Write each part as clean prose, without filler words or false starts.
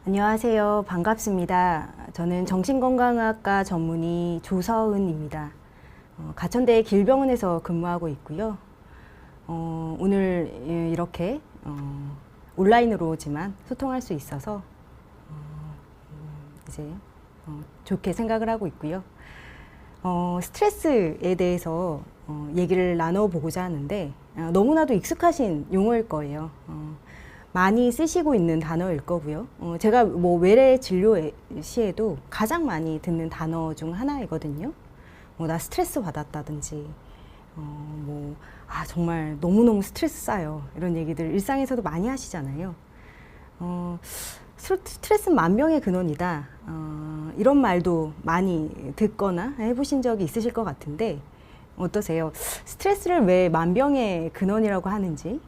안녕하세요. 반갑습니다. 저는 정신건강의학과 전문의 조서은입니다. 가천대 길병원에서 근무하고 있고요. 오늘 이렇게 온라인으로지만 소통할 수 있어서 이제 좋게 생각을 하고 있고요. 스트레스에 대해서 얘기를 나눠보고자 하는데 너무나도 익숙하신 용어일 거예요. 많이 쓰시고 있는 단어일 거고요. 제가 뭐 외래 진료 시에도 가장 많이 듣는 단어 중 하나이거든요. 나 스트레스 받았다든지, 정말 너무너무 스트레스 쌓여. 이런 얘기들 일상에서도 많이 하시잖아요. 스트레스는 만병의 근원이다. 이런 말도 많이 듣거나 해보신 적이 있으실 것 같은데, 어떠세요? 스트레스를 왜 만병의 근원이라고 하는지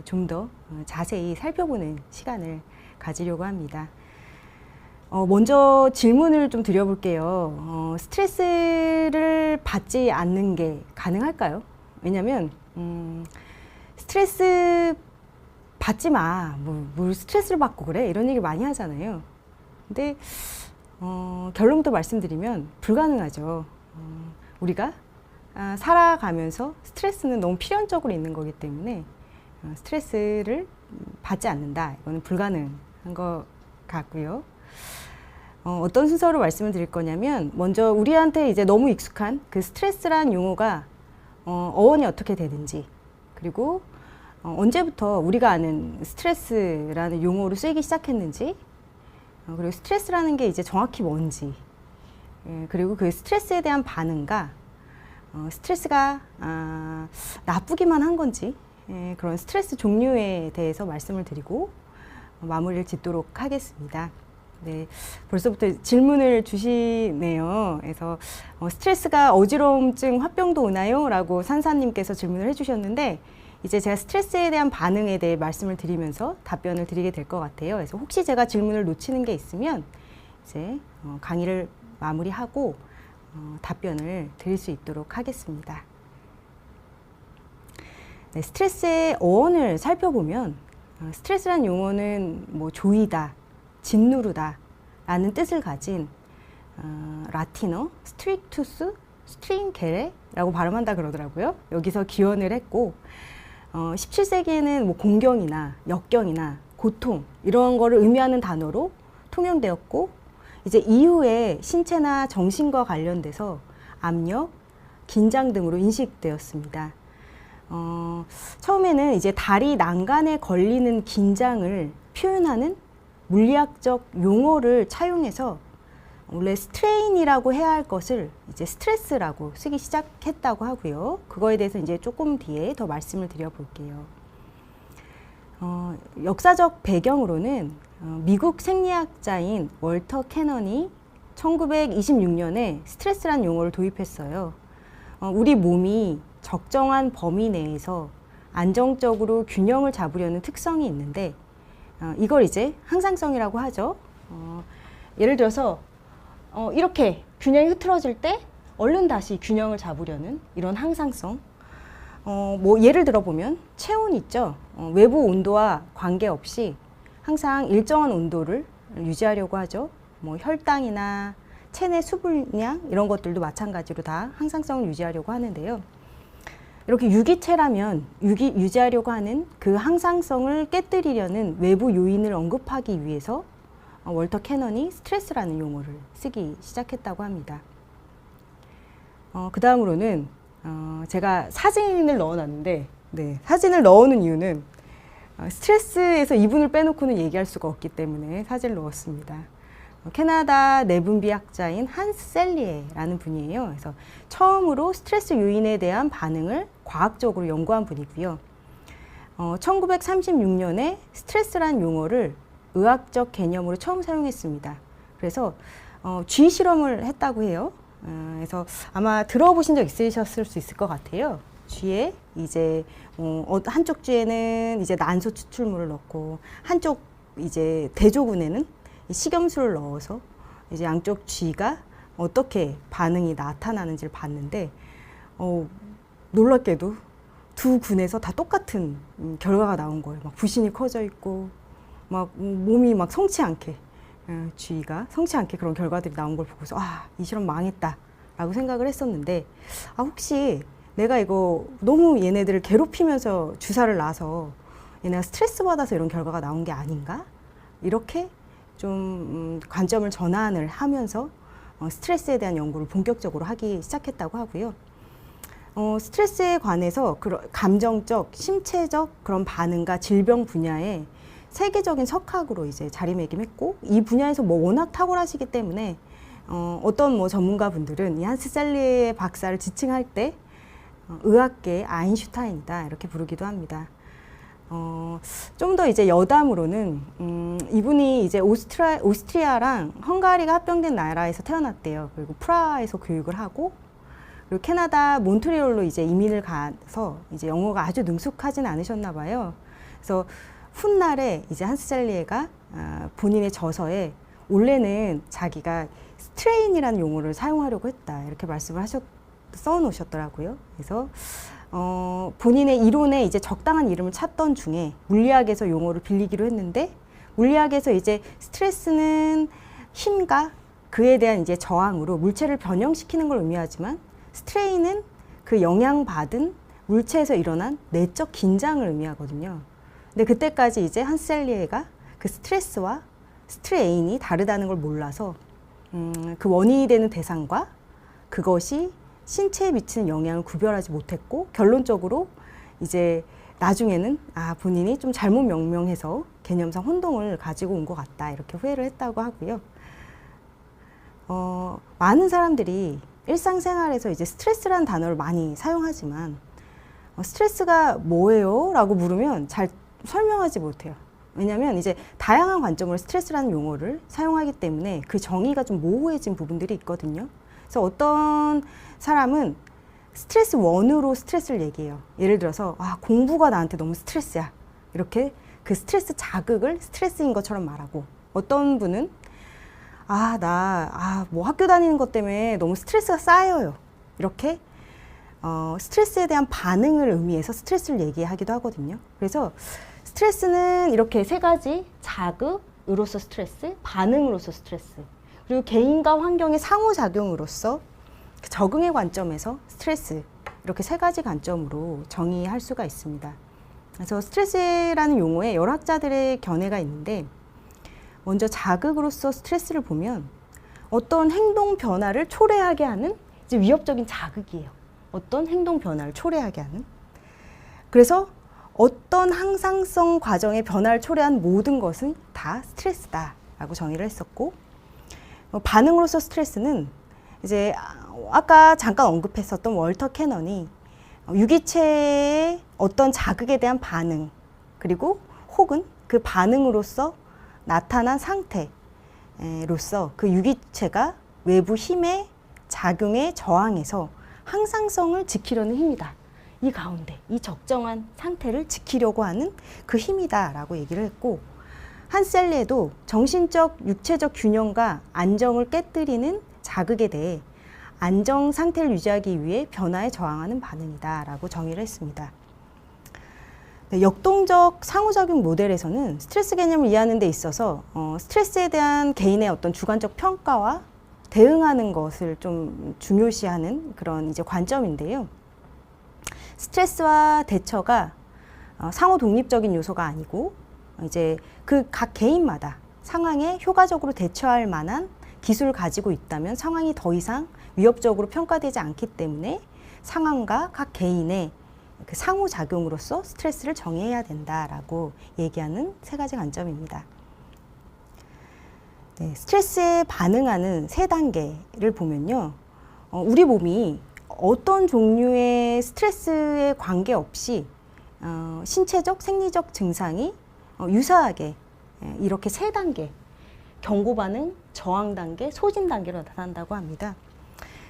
좀 더 자세히 살펴보는 시간을 가지려고 합니다. 먼저 질문을 좀 드려볼게요. 스트레스를 받지 않는 게 가능할까요? 왜냐면 스트레스 받지 마. 뭘 스트레스를 받고 그래? 이런 얘기 많이 하잖아요. 근데 결론부터 말씀드리면 불가능하죠. 우리가 살아가면서 스트레스는 너무 필연적으로 있는 거기 때문에 스트레스를 받지 않는다. 이거는 불가능한 것 같고요. 어떤 순서로 말씀을 드릴 거냐면, 먼저 우리한테 이제 너무 익숙한 그 스트레스란 용어가 어원이 어떻게 되는지, 그리고 언제부터 우리가 아는 스트레스라는 용어로 쓰이기 시작했는지, 그리고 스트레스라는 게 이제 정확히 뭔지, 그리고 그 스트레스에 대한 반응과 스트레스가 나쁘기만 한 건지, 그런 스트레스 종류에 대해서 말씀을 드리고 마무리를 짓도록 하겠습니다. 네, 벌써부터 질문을 주시네요. 그래서 스트레스가 어지러움증, 화병도 오나요? 라고 산사님께서 질문을 해주셨는데, 이제 제가 스트레스에 대한 반응에 대해 말씀을 드리면서 답변을 드리게 될 것 같아요. 그래서 혹시 제가 질문을 놓치는 게 있으면 이제 강의를 마무리하고 답변을 드릴 수 있도록 하겠습니다. 네, 스트레스의 어원을 살펴보면 스트레스란 용어는 뭐 조이다, 짓누르다 라는 뜻을 가진 라틴어 스트릭투스 스트링게레라고 발음한다 그러더라고요. 여기서 기원을 했고 17세기에는 뭐 공경이나 역경이나 고통 이런 거를 의미하는 단어로 통용되었고, 이제 이후에 신체나 정신과 관련돼서 압력, 긴장 등으로 인식되었습니다. 처음에는 이제 다리 난간에 걸리는 긴장을 표현하는 물리학적 용어를 차용해서 원래 스트레인이라고 해야 할 것을 이제 스트레스라고 쓰기 시작했다고 하고요. 그거에 대해서 이제 조금 뒤에 더 말씀을 드려볼게요. 역사적 배경으로는 미국 생리학자인 월터 캐넌이 1926년에 스트레스란 용어를 도입했어요. 우리 몸이 적정한 범위 내에서 안정적으로 균형을 잡으려는 특성이 있는데, 이걸 이제 항상성이라고 하죠. 예를 들어서 이렇게 균형이 흐트러질 때 얼른 다시 균형을 잡으려는 이런 항상성. 뭐 예를 들어보면 체온 있죠. 외부 온도와 관계없이 항상 일정한 온도를 유지하려고 하죠. 뭐 혈당이나 체내 수분량 이런 것들도 마찬가지로 다 항상성을 유지하려고 하는데요. 이렇게 유기체라면 유지하려고 하는 그 항상성을 깨뜨리려는 외부 요인을 언급하기 위해서 월터 캐넌이 스트레스라는 용어를 쓰기 시작했다고 합니다. 그 다음으로는 제가 사진을 넣어놨는데, 네, 사진을 넣어놓은 이유는 스트레스에서 이분을 빼놓고는 얘기할 수가 없기 때문에 사진을 넣었습니다. 캐나다 내분비학자인 한스 셀리에라는 분이에요. 그래서 처음으로 스트레스 요인에 대한 반응을 과학적으로 연구한 분이고요. 1936년에 스트레스란 용어를 의학적 개념으로 처음 사용했습니다. 그래서 쥐 실험을 했다고 해요. 그래서 아마 들어보신 적 있으셨을 수 있을 것 같아요. 쥐에 이제 한쪽 쥐에는 이제 난소 추출물을 넣고 한쪽 이제 대조군에는 식염수를 넣어서 이제 양쪽 쥐가 어떻게 반응이 나타나는지를 봤는데 놀랍게도 두 군에서 다 똑같은 결과가 나온 거예요. 막 부신이 커져 있고 막 몸이 막 성치 않게 주의가 성치 않게 그런 결과들이 나온 걸 보고서 이 실험 망했다라고 생각을 했었는데 혹시 내가 이거 너무 얘네들을 괴롭히면서 주사를 놔서 얘네가 스트레스 받아서 이런 결과가 나온 게 아닌가? 이렇게 좀 관점을 전환을 하면서 스트레스에 대한 연구를 본격적으로 하기 시작했다고 하고요. 스트레스에 관해서 감정적, 신체적 그런 반응과 질병 분야에 세계적인 석학으로 이제 자리매김했고, 이 분야에서 뭐 워낙 탁월하시기 때문에 어떤 뭐 전문가분들은 이 한스 셀리의 박사를 지칭할 때 의학계의 아인슈타인이다 이렇게 부르기도 합니다. 좀 더 이제 여담으로는 이분이 이제 오스트리아랑 헝가리가 합병된 나라에서 태어났대요. 그리고 프라하에서 교육을 하고, 그리고 캐나다 몬트리올로 이제 이민을 가서 이제 영어가 아주 능숙하진 않으셨나 봐요. 그래서 훗날에 이제 한스 셀리에가 본인의 저서에 원래는 자기가 스트레인이라는 용어를 사용하려고 했다 이렇게 말씀을 써놓으셨더라고요. 그래서 본인의 이론에 이제 적당한 이름을 찾던 중에 물리학에서 용어를 빌리기로 했는데, 물리학에서 이제 스트레스는 힘과 그에 대한 이제 저항으로 물체를 변형시키는 걸 의미하지만, 스트레인은 그 영향받은 물체에서 일어난 내적 긴장을 의미하거든요. 근데 그때까지 이제 한스 셀리에가 그 스트레스와 스트레인이 다르다는 걸 몰라서 그 원인이 되는 대상과 그것이 신체에 미치는 영향을 구별하지 못했고, 결론적으로 이제 나중에는 본인이 좀 잘못 명명해서 개념상 혼동을 가지고 온 것 같다 이렇게 후회를 했다고 하고요. 많은 사람들이 일상생활에서 이제 스트레스라는 단어를 많이 사용하지만 스트레스가 뭐예요? 라고 물으면 잘 설명하지 못해요. 왜냐하면 이제 다양한 관점으로 스트레스라는 용어를 사용하기 때문에 그 정의가 좀 모호해진 부분들이 있거든요. 그래서 어떤 사람은 스트레스 원으로 스트레스를 얘기해요. 예를 들어서 공부가 나한테 너무 스트레스야 이렇게 그 스트레스 자극을 스트레스인 것처럼 말하고, 어떤 분은 뭐 학교 다니는 것 때문에 너무 스트레스가 쌓여요 이렇게 스트레스에 대한 반응을 의미해서 스트레스를 얘기하기도 하거든요. 그래서 스트레스는 이렇게 세 가지: 자극으로서 스트레스, 반응으로서 스트레스, 그리고 개인과 환경의 상호작용으로서 적응의 관점에서 스트레스, 이렇게 세 가지 관점으로 정의할 수가 있습니다. 그래서 스트레스라는 용어에 여러 학자들의 견해가 있는데, 먼저 자극으로서 스트레스를 보면 어떤 행동 변화를 초래하게 하는 이제 위협적인 자극이에요. 어떤 행동 변화를 초래하게 하는. 그래서 어떤 항상성 과정의 변화를 초래한 모든 것은 다 스트레스다라고 정의를 했었고, 반응으로서 스트레스는 이제 아까 잠깐 언급했었던 월터 캐넌이 유기체의 어떤 자극에 대한 반응, 그리고 혹은 그 반응으로서 나타난 상태로서 그 유기체가 외부 힘의 작용에 저항해서 항상성을 지키려는 힘이다. 이 가운데 이 적정한 상태를 지키려고 하는 그 힘이다라고 얘기를 했고, 한스 셀리에도 정신적, 육체적 균형과 안정을 깨뜨리는 자극에 대해 안정 상태를 유지하기 위해 변화에 저항하는 반응이다라고 정의를 했습니다. 역동적 상호작용 모델에서는 스트레스 개념을 이해하는 데 있어서 스트레스에 대한 개인의 어떤 주관적 평가와 대응하는 것을 좀 중요시하는 그런 이제 관점인데요. 스트레스와 대처가 상호 독립적인 요소가 아니고, 이제 그 각 개인마다 상황에 효과적으로 대처할 만한 기술을 가지고 있다면 상황이 더 이상 위협적으로 평가되지 않기 때문에 상황과 각 개인의 그 상호작용으로서 스트레스를 정의해야 된다라고 얘기하는 세 가지 관점입니다. 스트레스에 반응하는 세 단계를 보면요. 우리 몸이 어떤 종류의 스트레스에 관계없이 신체적, 생리적 증상이 유사하게 이렇게 세 단계, 경고 반응, 저항 단계, 소진 단계로 나타난다고 합니다.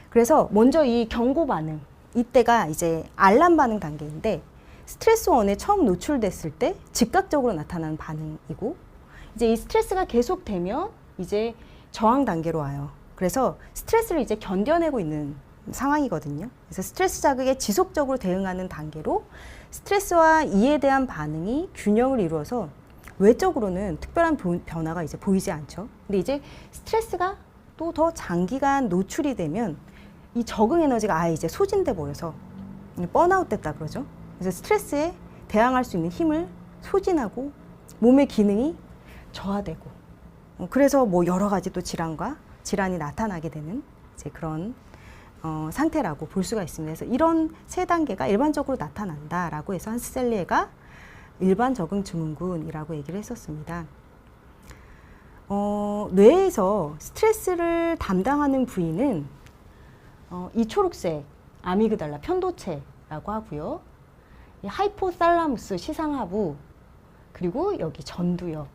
그래서 먼저 이 경고 반응, 이때가 이제 알람 반응 단계인데, 스트레스 원에 처음 노출됐을 때 즉각적으로 나타나는 반응이고, 이제 이 스트레스가 계속되면 이제 저항 단계로 와요. 그래서 스트레스를 이제 견뎌내고 있는 상황이거든요. 그래서 스트레스 자극에 지속적으로 대응하는 단계로 스트레스와 이에 대한 반응이 균형을 이루어서 외적으로는 특별한 변화가 이제 보이지 않죠. 근데 이제 스트레스가 또 더 장기간 노출이 되면 이 적응 에너지가 아예 이제 소진돼 버려서 번아웃 됐다 그러죠. 그래서 스트레스에 대항할 수 있는 힘을 소진하고 몸의 기능이 저하되고 그래서 뭐 여러 가지 또 질환이 나타나게 되는 이제 그런 상태라고 볼 수가 있습니다. 그래서 이런 세 단계가 일반적으로 나타난다라고 해서 한스셀리에가 일반 적응 증후군이라고 얘기를 했었습니다. 뇌에서 스트레스를 담당하는 부위는 이 초록색 아미그달라 편도체라고 하고요. 이 하이포살라무스 시상하부 그리고 여기 전두엽,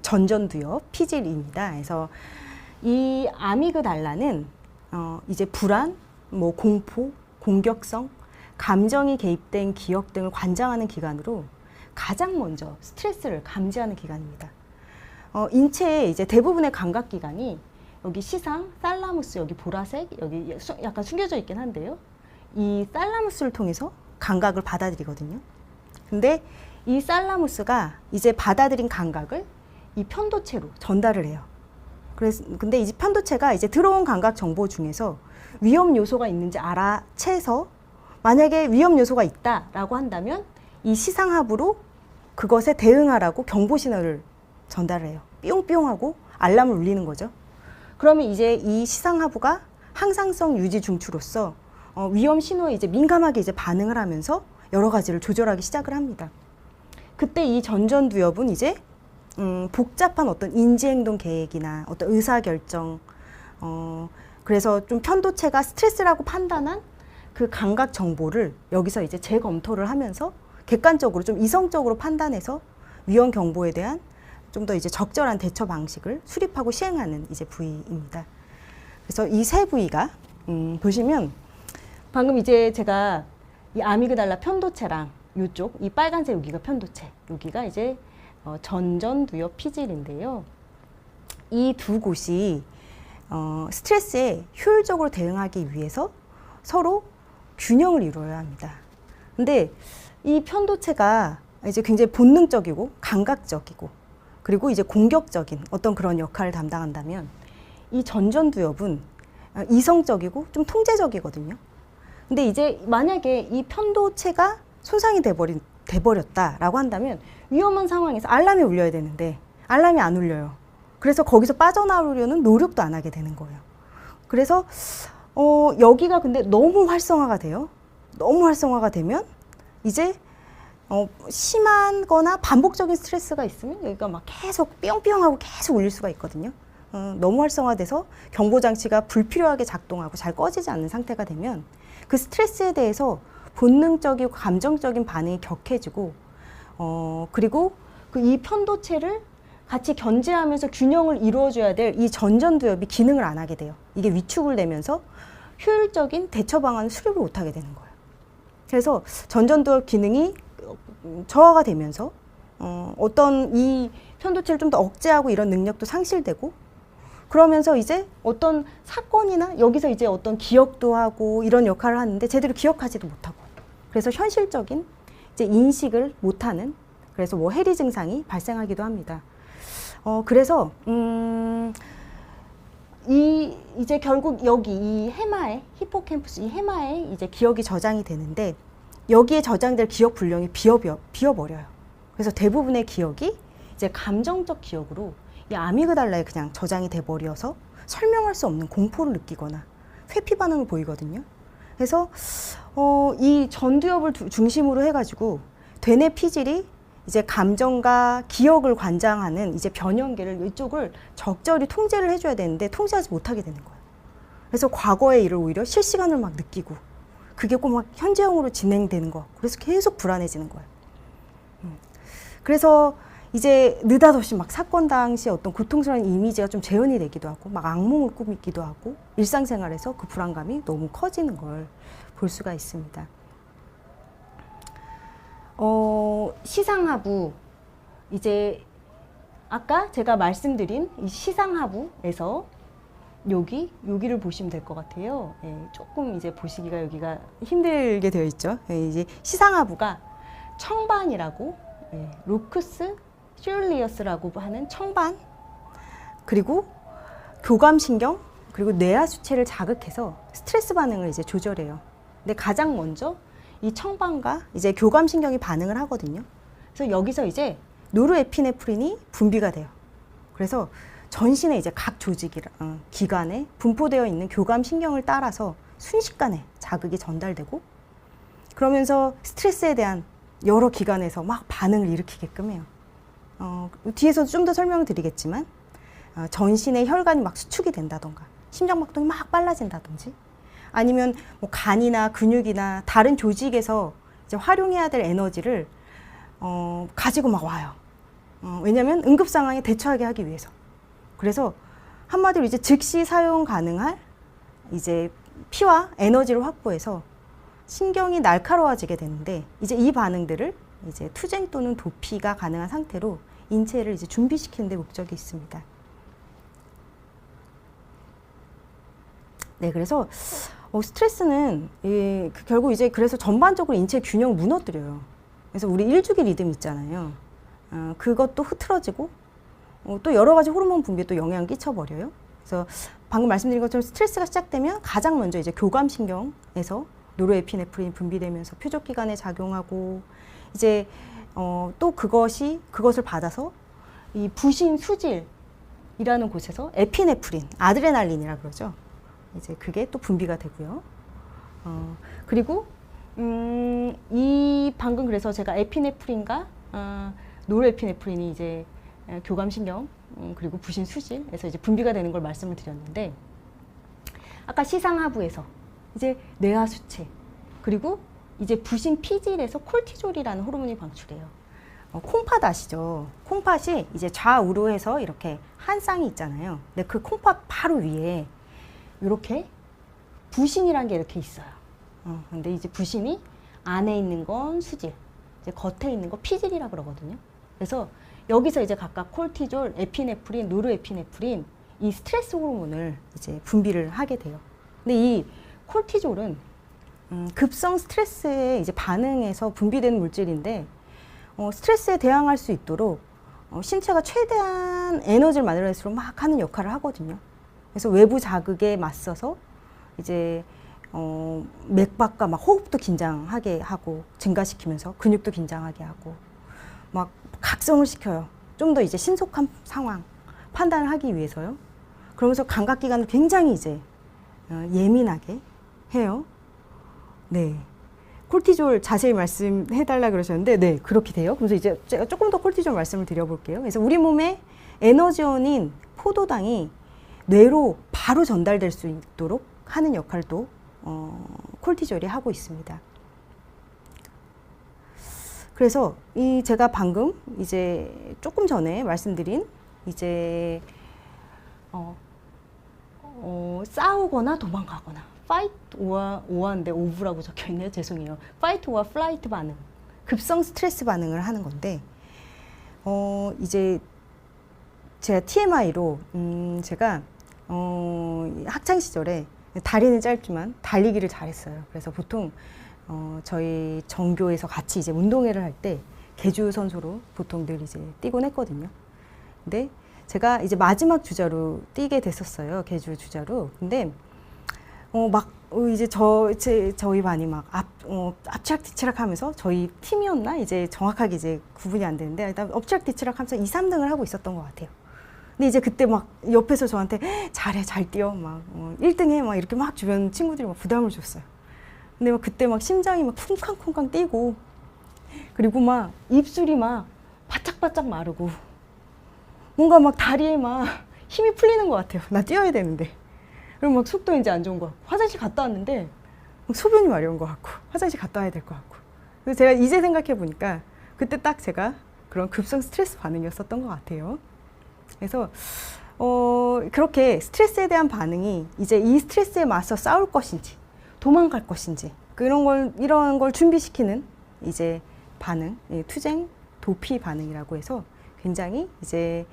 전전두엽 피질입니다. 그래서 이 아미그달라는 이제 불안, 뭐 공포, 공격성, 감정이 개입된 기억 등을 관장하는 기관으로 가장 먼저 스트레스를 감지하는 기관입니다. 인체의 이제 대부분의 감각기관이 여기 시상, 살라무스, 여기 보라색, 여기 약간 숨겨져 있긴 한데요. 이 살라무스를 통해서 감각을 받아들이거든요. 근데 이 살라무스가 이제 받아들인 감각을 이 편도체로 전달을 해요. 근데 이 편도체가 이제 들어온 감각 정보 중에서 위험 요소가 있는지 알아채서 만약에 위험 요소가 있다라고 한다면 이 시상하부로 그것에 대응하라고 경보 신호를 전달을 해요. 뿅뿅하고 알람을 울리는 거죠. 그러면 이제 이 시상하부가 항상성 유지 중추로서 위험 신호에 이제 민감하게 이제 반응을 하면서 여러 가지를 조절하기 시작을 합니다. 그때 이 전전두엽은 이제 복잡한 어떤 인지행동 계획이나 어떤 의사결정, 그래서 좀 편도체가 스트레스라고 판단한 그 감각 정보를 여기서 이제 재검토를 하면서 객관적으로 좀 이성적으로 판단해서 위험 경보에 대한 좀 더 이제 적절한 대처 방식을 수립하고 시행하는 이제 부위입니다. 그래서 이 세 부위가 보시면 방금 이제 제가 이 아미그달라 편도체랑 이쪽 이 빨간색 여기가 편도체, 여기가 이제 전전두엽 피질인데요. 이 두 곳이 스트레스에 효율적으로 대응하기 위해서 서로 균형을 이루어야 합니다. 근데 이 편도체가 이제 굉장히 본능적이고 감각적이고 그리고 이제 공격적인 어떤 그런 역할을 담당한다면 이 전전두엽은 이성적이고 좀 통제적이거든요. 근데 이제 만약에 이 편도체가 손상이 돼버렸다라고 한다면 위험한 상황에서 알람이 울려야 되는데 알람이 안 울려요. 그래서 거기서 빠져나오려는 노력도 안 하게 되는 거예요. 그래서 여기가 근데 너무 활성화가 돼요. 너무 활성화가 되면 이제 심한 거나 반복적인 스트레스가 있으면 여기가 막 계속 뿅뿅하고 계속 울릴 수가 있거든요. 너무 활성화돼서 경보장치가 불필요하게 작동하고 잘 꺼지지 않는 상태가 되면 그 스트레스에 대해서 본능적이고 감정적인 반응이 격해지고 그리고 그 이 편도체를 같이 견제하면서 균형을 이루어줘야 될 이 전전두엽이 기능을 안 하게 돼요. 이게 위축을 되면서 효율적인 대처 방안을 수립을 못하게 되는 거예요. 그래서 전전두엽 기능이 저하가 되면서 어떤 이 편도체를 좀 더 억제하고 이런 능력도 상실되고 그러면서 이제 어떤 사건이나 여기서 이제 어떤 기억도 하고 이런 역할을 하는데 제대로 기억하지도 못하고 그래서 현실적인 이제 인식을 못하는 그래서 뭐 해리 증상이 발생하기도 합니다. 그래서 이제 결국 여기 이 해마에 히포캠퍼스 이 해마에 이제 기억이 저장이 되는데 여기에 저장될 기억 분량이 비어버려요. 그래서 대부분의 기억이 이제 감정적 기억으로 이 아미그달라에 그냥 저장이 돼버려서 설명할 수 없는 공포를 느끼거나 회피 반응을 보이거든요. 그래서 이 전두엽을 중심으로 해가지고 되뇌 피질이 이제 감정과 기억을 관장하는 이제 변형계를 이쪽을 적절히 통제를 해줘야 되는데 통제하지 못하게 되는 거예요. 그래서 과거의 일을 오히려 실시간을 막 느끼고 그게 꼭 막 현재형으로 진행되는 거. 그래서 계속 불안해지는 거예요. 그래서 이제 느닷없이 막 사건 당시 어떤 고통스러운 이미지가 좀 재현이 되기도 하고 막 악몽을 꾸미기도 하고 일상생활에서 그 불안감이 너무 커지는 걸 볼 수가 있습니다. 시상하부 이제 아까 제가 말씀드린 이 시상하부에서 여기를 보시면 될 것 같아요. 예, 조금 이제 보시기가 여기가 힘들게 되어 있죠. 예, 이제 시상하부가 청반이라고 로크스 슈리어스라고 하는 청반, 그리고 교감신경, 그리고 뇌하수체를 자극해서 스트레스 반응을 이제 조절해요. 근데 가장 먼저 이 청반과 이제 교감신경이 반응을 하거든요. 그래서 여기서 이제 노르에피네프린이 분비가 돼요. 그래서 전신에 이제 각 기관에 분포되어 있는 교감신경을 따라서 순식간에 자극이 전달되고, 그러면서 스트레스에 대한 여러 기관에서 막 반응을 일으키게끔 해요. 뒤에서 좀 더 설명을 드리겠지만, 전신의 혈관이 막 수축이 된다던가, 심장박동이 막 빨라진다든지, 아니면 뭐 간이나 근육이나 다른 조직에서 이제 활용해야 될 에너지를 가지고 막 와요. 왜냐하면 응급 상황에 대처하게 하기 위해서. 그래서 한마디로 이제 즉시 사용 가능할 이제 피와 에너지를 확보해서 신경이 날카로워지게 되는데, 이제 이 반응들을 이제 투쟁 또는 도피가 가능한 상태로 인체를 이제 준비시키는 데 목적이 있습니다. 네, 그래서 스트레스는 결국 이제 그래서 전반적으로 인체 균형을 무너뜨려요. 그래서 우리 일주기 리듬 있잖아요. 그것도 흐트러지고, 또 여러 가지 호르몬 분비에 또 영향을 끼쳐버려요. 그래서 방금 말씀드린 것처럼 스트레스가 시작되면 가장 먼저 이제 교감신경에서 노르에피네프린이 분비되면서 표적기관에 작용하고, 이제 또 그것을 받아서 이 부신 수질이라는 곳에서 에피네프린, 아드레날린이라 그러죠. 이제 그게 또 분비가 되고요. 그리고 이 방금 그래서 제가 에피네프린과 노르에피네프린이 이제 교감신경 그리고 부신 수질에서 이제 분비가 되는 걸 말씀을 드렸는데, 아까 시상하부에서 이제 뇌하수체, 그리고 이제 부신 피질에서 콜티졸이라는 호르몬이 방출해요. 콩팥 아시죠? 콩팥이 이제 좌우로 해서 이렇게 한 쌍이 있잖아요. 근데 그 콩팥 바로 위에 이렇게 부신이라는 게 이렇게 있어요. 근데 이제 부신이 안에 있는 건 수질, 이제 겉에 있는 거 피질이라 그러거든요. 그래서 여기서 이제 각각 콜티졸, 에피네프린, 노르에피네프린, 이 스트레스 호르몬을 이제 분비를 하게 돼요. 근데 이 콜티졸은 급성 스트레스에 이제 반응해서 분비되는 물질인데, 스트레스에 대항할 수 있도록 신체가 최대한 에너지를 만들어낼수록 막 하는 역할을 하거든요. 그래서 외부 자극에 맞서서 이제 맥박과 막 호흡도 긴장하게 하고 증가시키면서 근육도 긴장하게 하고 막 각성을 시켜요. 좀 더 이제 신속한 상황 판단을 하기 위해서요. 그러면서 감각기관을 굉장히 이제 예민하게 해요. 네. 콜티졸 자세히 말씀해달라 그러셨는데, 네, 그렇게 돼요. 그래서 이제 제가 조금 더 콜티졸 말씀을 드려볼게요. 그래서 우리 몸에 에너지원인 포도당이 뇌로 바로 전달될 수 있도록 하는 역할도 콜티졸이 하고 있습니다. 그래서 제가 방금 이제 조금 전에 말씀드린 이제 싸우거나 도망가거나 fight or인데 ove라고 적혀 있네요. 죄송해요. fight or flight 반응, 급성 스트레스 반응을 하는 건데, 이제 제가 TMI로 제가 학창 시절에 다리는 짧지만 달리기를 잘했어요. 그래서 보통 저희 전교에서 같이 이제 운동회를 할 때 계주 선수로 보통 늘 이제 뛰곤 했거든요. 근데 제가 이제 마지막 주자로 뛰게 됐었어요. 계주 주자로. 근데 이제 저희 반이 막 앞치락뒤치락 하면서, 저희 팀이었나? 이제 정확하게 이제 구분이 안 되는데, 일단 엎치락뒤치락 하면서 2, 3등을 하고 있었던 것 같아요. 근데 이제 그때 막 옆에서 저한테 잘해, 잘 뛰어, 막 1등 해, 막 이렇게 막 주변 친구들이 막 부담을 줬어요. 근데 막 그때 막 심장이 막 쿵쾅쿵쾅 뛰고, 그리고 막 입술이 막 바짝바짝 마르고, 뭔가 막 다리에 막 힘이 풀리는 것 같아요. 나 뛰어야 되는데. 그리고 막 속도 이제 안 좋은 것 같고, 화장실 갔다 왔는데 막 소변이 마려운 것 같고, 화장실 갔다 와야 될 것 같고. 그래서 제가 이제 생각해 보니까 그때 딱 제가 그런 급성 스트레스 반응이었었던 것 같아요. 그래서 그렇게 스트레스에 대한 반응이 이제 이 스트레스에 맞서 싸울 것인지 도망갈 것인지 이런 걸 준비시키는 이제 반응, 투쟁 도피 반응이라고 해서 굉장히 이제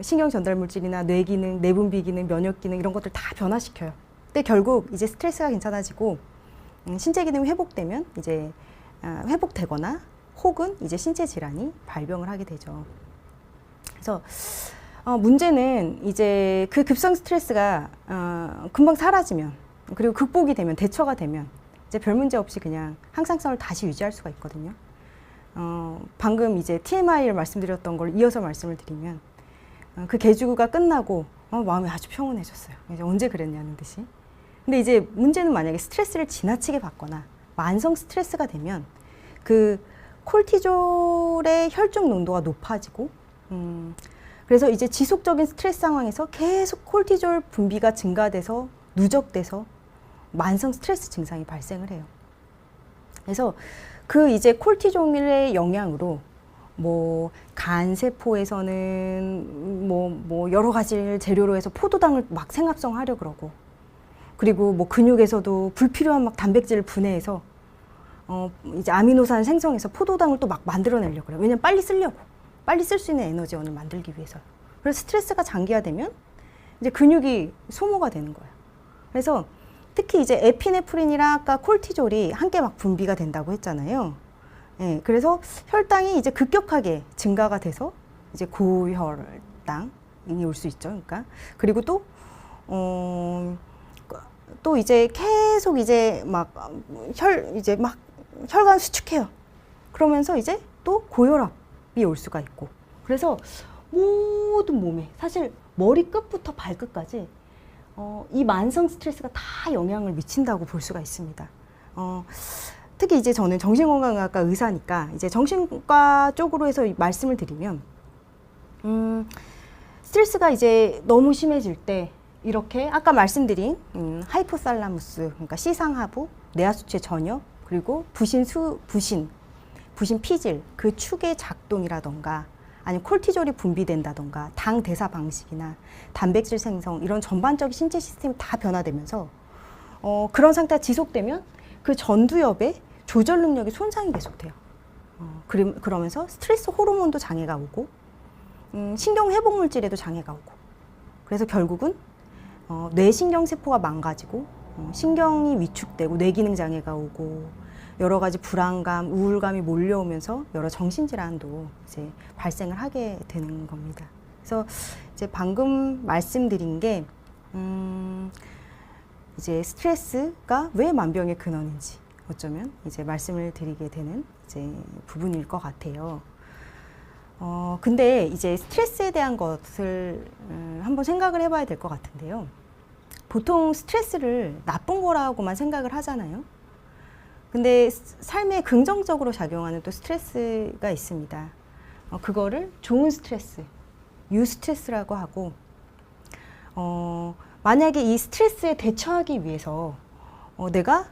신경 전달 물질이나 뇌 기능, 내분비 기능, 면역 기능 이런 것들 다 변화시켜요. 근데 결국 이제 스트레스가 괜찮아지고 신체 기능이 회복되면 이제 회복되거나 혹은 이제 신체 질환이 발병을 하게 되죠. 그래서 문제는 이제 그 급성 스트레스가 금방 사라지면, 그리고 극복이 되면, 대처가 되면 이제 별 문제 없이 그냥 항상성을 다시 유지할 수가 있거든요. 방금 이제 TMI를 말씀드렸던 걸 이어서 말씀을 드리면, 그 계주가 끝나고 마음이 아주 평온해졌어요. 이제 언제 그랬냐는 듯이. 근데 이제 문제는 만약에 스트레스를 지나치게 받거나 만성 스트레스가 되면 그 콜티졸의 혈중 농도가 높아지고, 그래서 이제 지속적인 스트레스 상황에서 계속 콜티졸 분비가 증가돼서 누적돼서 만성 스트레스 증상이 발생을 해요. 그래서 그 이제 콜티졸의 영향으로 뭐 간 세포에서는 뭐 여러 가지 재료로 해서 포도당을 막 생합성하려 그러고, 그리고 뭐 근육에서도 불필요한 막 단백질을 분해해서 이제 아미노산 생성해서 포도당을 또 막 만들어내려고 그래요. 왜냐면 빨리 쓰려고, 빨리 쓸 수 있는 에너지원을 만들기 위해서. 그래서 스트레스가 장기화되면 이제 근육이 소모가 되는 거예요. 그래서 특히 이제 에피네프린이랑 아까 콜티졸이 함께 막 분비가 된다고 했잖아요. 예, 그래서 혈당이 이제 급격하게 증가가 돼서 이제 고혈당이 올 수 있죠. 그러니까 그리고 또 이제 계속 이제 이제 막 혈관 수축해요. 그러면서 이제 또 고혈압이 올 수가 있고, 그래서 모든 몸에 사실 머리 끝부터 발끝까지 이 만성 스트레스가 다 영향을 미친다고 볼 수가 있습니다. 특히 이제 저는 정신건강의학과 의사니까 이제 정신과 쪽으로 해서 말씀을 드리면, 스트레스가 이제 너무 심해질 때 이렇게 아까 말씀드린 하이포살라무스, 그러니까 시상하부, 뇌하수체 전역, 그리고 부신 피질, 그 축의 작동이라던가 아니면 콜티졸이 분비된다던가 당 대사 방식이나 단백질 생성, 이런 전반적인 신체 시스템이 다 변화되면서 그런 상태가 지속되면 그 전두엽의 조절 능력이 손상이 계속돼요. 그러면서 스트레스 호르몬도 장애가 오고, 신경 회복 물질에도 장애가 오고, 그래서 결국은 뇌신경 세포가 망가지고 신경이 위축되고 뇌기능 장애가 오고, 여러 가지 불안감, 우울감이 몰려오면서 여러 정신질환도 이제 발생을 하게 되는 겁니다. 그래서 이제 방금 말씀드린 게 이제 스트레스가 왜 만병의 근원인지 어쩌면 이제 말씀을 드리게 되는 이제 부분일 것 같아요. 근데 이제 스트레스에 대한 것을 한번 생각을 해봐야 될 것 같은데요. 보통 스트레스를 나쁜 거라고만 생각을 하잖아요. 근데 삶에 긍정적으로 작용하는 또 스트레스가 있습니다. 그거를 좋은 스트레스, 유스트레스라고 하고, 만약에 이 스트레스에 대처하기 위해서 내가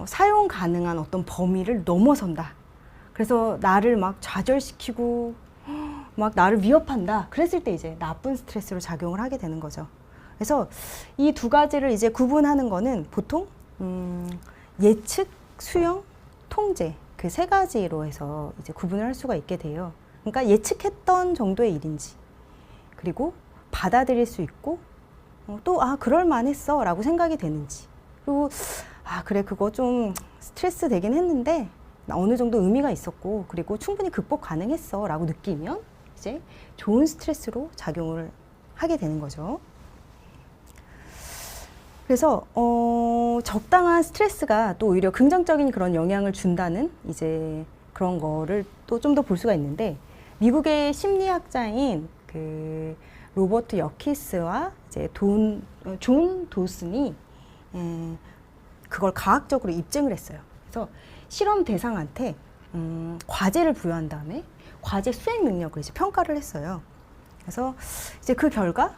사용 가능한 어떤 범위를 넘어선다. 그래서 나를 막 좌절시키고 막 나를 위협한다. 그랬을 때 이제 나쁜 스트레스로 작용을 하게 되는 거죠. 그래서 이 두 가지를 이제 구분하는 거는 보통 예측, 수용, 통제, 그 세 가지로 해서 이제 구분을 할 수가 있게 돼요. 그러니까 예측했던 정도의 일인지, 그리고 받아들일 수 있고, 또 그럴 만했어 라고 생각이 되는지, 그리고 그래 그거 좀 스트레스 되긴 했는데 어느 정도 의미가 있었고, 그리고 충분히 극복 가능했어 라고 느끼면 이제 좋은 스트레스로 작용을 하게 되는 거죠. 그래서 적당한 스트레스가 또 오히려 긍정적인 그런 영향을 준다는 이제 그런 거를 또 좀 더 볼 수가 있는데, 미국의 심리학자인 그 로버트 여키스와 이제 존 도슨이 그걸 과학적으로 입증을 했어요. 그래서 실험 대상한테 과제를 부여한 다음에 과제 수행 능력을 이제 평가를 했어요. 그래서 이제 그 결과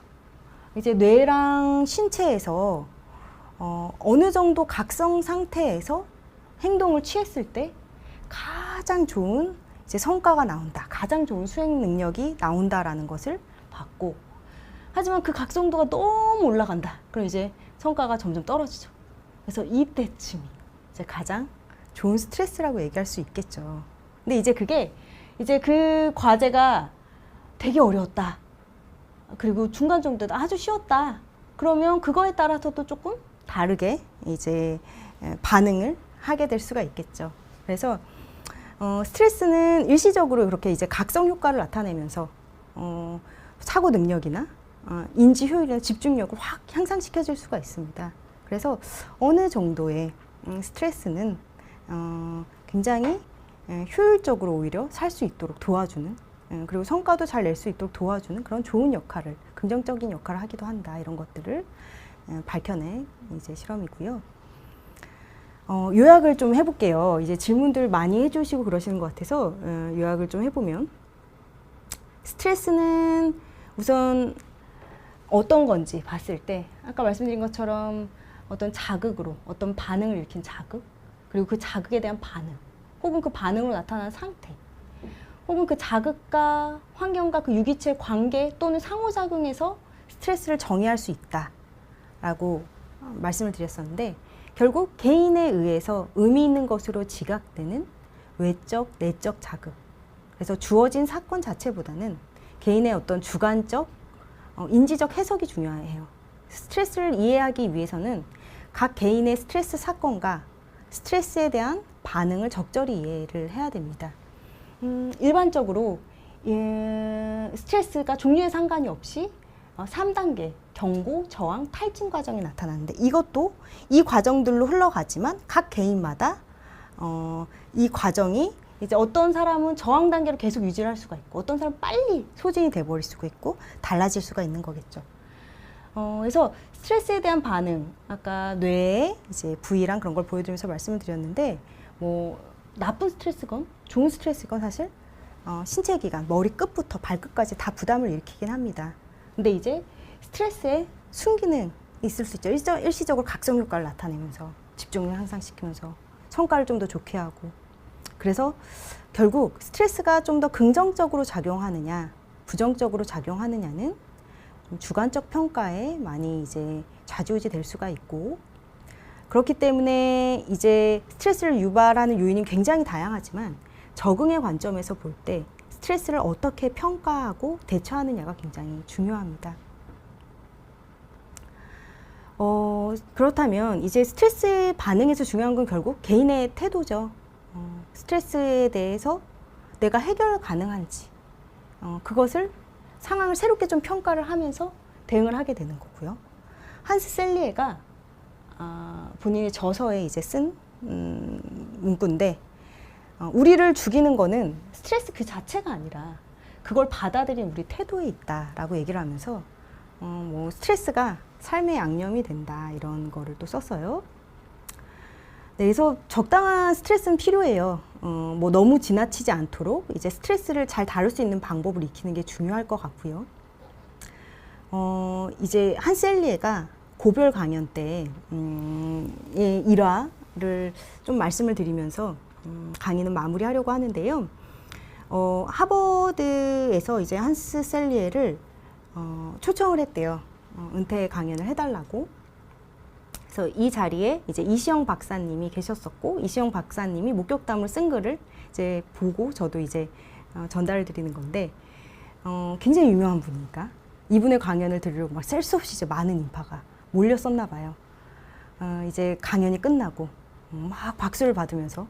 이제 뇌랑 신체에서 어느 정도 각성 상태에서 행동을 취했을 때 가장 좋은 이제 성과가 나온다, 가장 좋은 수행 능력이 나온다라는 것을 봤고, 하지만 그 각성도가 너무 올라간다. 그럼 이제 성과가 점점 떨어지죠. 그래서 이때쯤이 이제 가장 좋은 스트레스라고 얘기할 수 있겠죠. 근데 이제 그게 이제 그 과제가 되게 어려웠다. 그리고 중간 정도도 아주 쉬웠다. 그러면 그거에 따라서도 조금 다르게 이제 반응을 하게 될 수가 있겠죠. 그래서 스트레스는 일시적으로 그렇게 이제 각성 효과를 나타내면서 사고 능력이나 인지 효율이나 집중력을 확 향상시켜줄 수가 있습니다. 그래서 어느 정도의 스트레스는 굉장히 효율적으로 오히려 살 수 있도록 도와주는, 그리고 성과도 잘 낼 수 있도록 도와주는 그런 좋은 역할을, 긍정적인 역할을 하기도 한다. 이런 것들을 밝혀낸 이제 실험이고요. 요약을 좀 해볼게요. 이제 질문들 많이 해주시고 그러시는 것 같아서 요약을 좀 해보면, 스트레스는 우선 어떤 건지 봤을 때 아까 말씀드린 것처럼 어떤 자극으로 어떤 반응을 일으킨 자극, 그리고 그 자극에 대한 반응, 혹은 그 반응으로 나타나는 상태, 혹은 그 자극과 환경과 그 유기체의 관계 또는 상호작용에서 스트레스를 정의할 수 있다라고 말씀을 드렸었는데, 결국 개인에 의해서 의미 있는 것으로 지각되는 외적, 내적 자극, 그래서 주어진 사건 자체보다는 개인의 어떤 주관적, 인지적 해석이 중요해요. 스트레스를 이해하기 위해서는 각 개인의 스트레스 사건과 스트레스에 대한 반응을 적절히 이해를 해야 됩니다. 일반적으로 스트레스가 종류에 상관이 없이 3단계 경고, 저항, 탈진 과정이 나타나는데, 이것도 이 과정들로 흘러가지만 각 개인마다 이 과정이 이제 어떤 사람은 저항 단계로 계속 유지를 할 수가 있고, 어떤 사람은 빨리 소진이 돼버릴 수가 있고, 달라질 수가 있는 거겠죠. 그래서 스트레스에 대한 반응, 아까 뇌의 이제 부위랑 그런 걸 보여드리면서 말씀을 드렸는데, 뭐 나쁜 스트레스건 좋은 스트레스건 사실 신체 기관, 머리 끝부터 발끝까지 다 부담을 일으키긴 합니다. 근데 이제 스트레스에 순기능 있을 수 있죠. 일시적으로 각성 효과를 나타내면서 집중력 향상시키면서 성과를 좀 더 좋게 하고, 그래서 결국 스트레스가 좀 더 긍정적으로 작용하느냐 부정적으로 작용하느냐는 주관적 평가에 많이 이제 좌지우지 될 수가 있고, 그렇기 때문에 이제 스트레스를 유발하는 요인은 굉장히 다양하지만 적응의 관점에서 볼 때 스트레스를 어떻게 평가하고 대처하느냐가 굉장히 중요합니다. 그렇다면 이제 스트레스 반응에서 중요한 건 결국 개인의 태도죠. 스트레스에 대해서 내가 해결 가능한지, 그것을 상황을 새롭게 좀 평가를 하면서 대응을 하게 되는 거고요. 한스 셀리에가 본인의 저서에 이제 쓴 문구인데, 우리를 죽이는 거는 스트레스 그 자체가 아니라 그걸 받아들인 우리 태도에 있다라고 얘기를 하면서 뭐 스트레스가 삶의 양념이 된다, 이런 거를 또 썼어요. 네, 그래서 적당한 스트레스는 필요해요. 뭐 너무 지나치지 않도록 이제 스트레스를 잘 다룰 수 있는 방법을 익히는 게 중요할 것 같고요. 이제 한셀리에가 고별 강연 때 일화를 좀 말씀을 드리면서 강의는 마무리하려고 하는데요. 하버드에서 이제 한스 셀리에를 초청을 했대요. 은퇴 강연을 해달라고. 그래서 이 자리에 이제 이시영 박사님이 계셨었고, 이시영 박사님이 목격담을 쓴 글을 이제 보고 저도 이제 전달을 드리는 건데, 굉장히 유명한 분이니까 이분의 강연을 들으려고 막 셀 수 없이 이제 많은 인파가 몰렸었나 봐요. 이제 강연이 끝나고 막 박수를 받으면서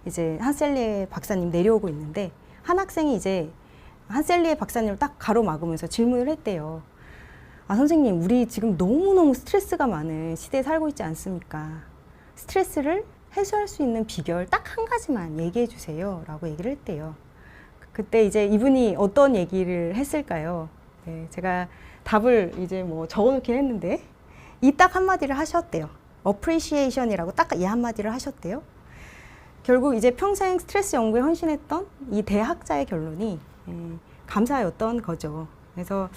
이제 한셀리에 박사님 내려오고 있는데, 한 학생이 이제 한셀리에 박사님을 딱 가로막으면서 질문을 했대요. 선생님, 우리 지금 너무너무 스트레스가 많은 시대에 살고 있지 않습니까? 스트레스를 해소할 수 있는 비결 딱 한 가지만 얘기해 주세요, 라고 얘기를 했대요. 그때 이제 이분이 어떤 얘기를 했을까요? 네, 제가 답을 이제 뭐 적어놓긴 했는데, 이 딱 한마디를 하셨대요. appreciation이라고 딱 이 한마디를 하셨대요. 결국 이제 평생 스트레스 연구에 헌신했던 이 대학자의 결론이 감사였던 거죠. 그래서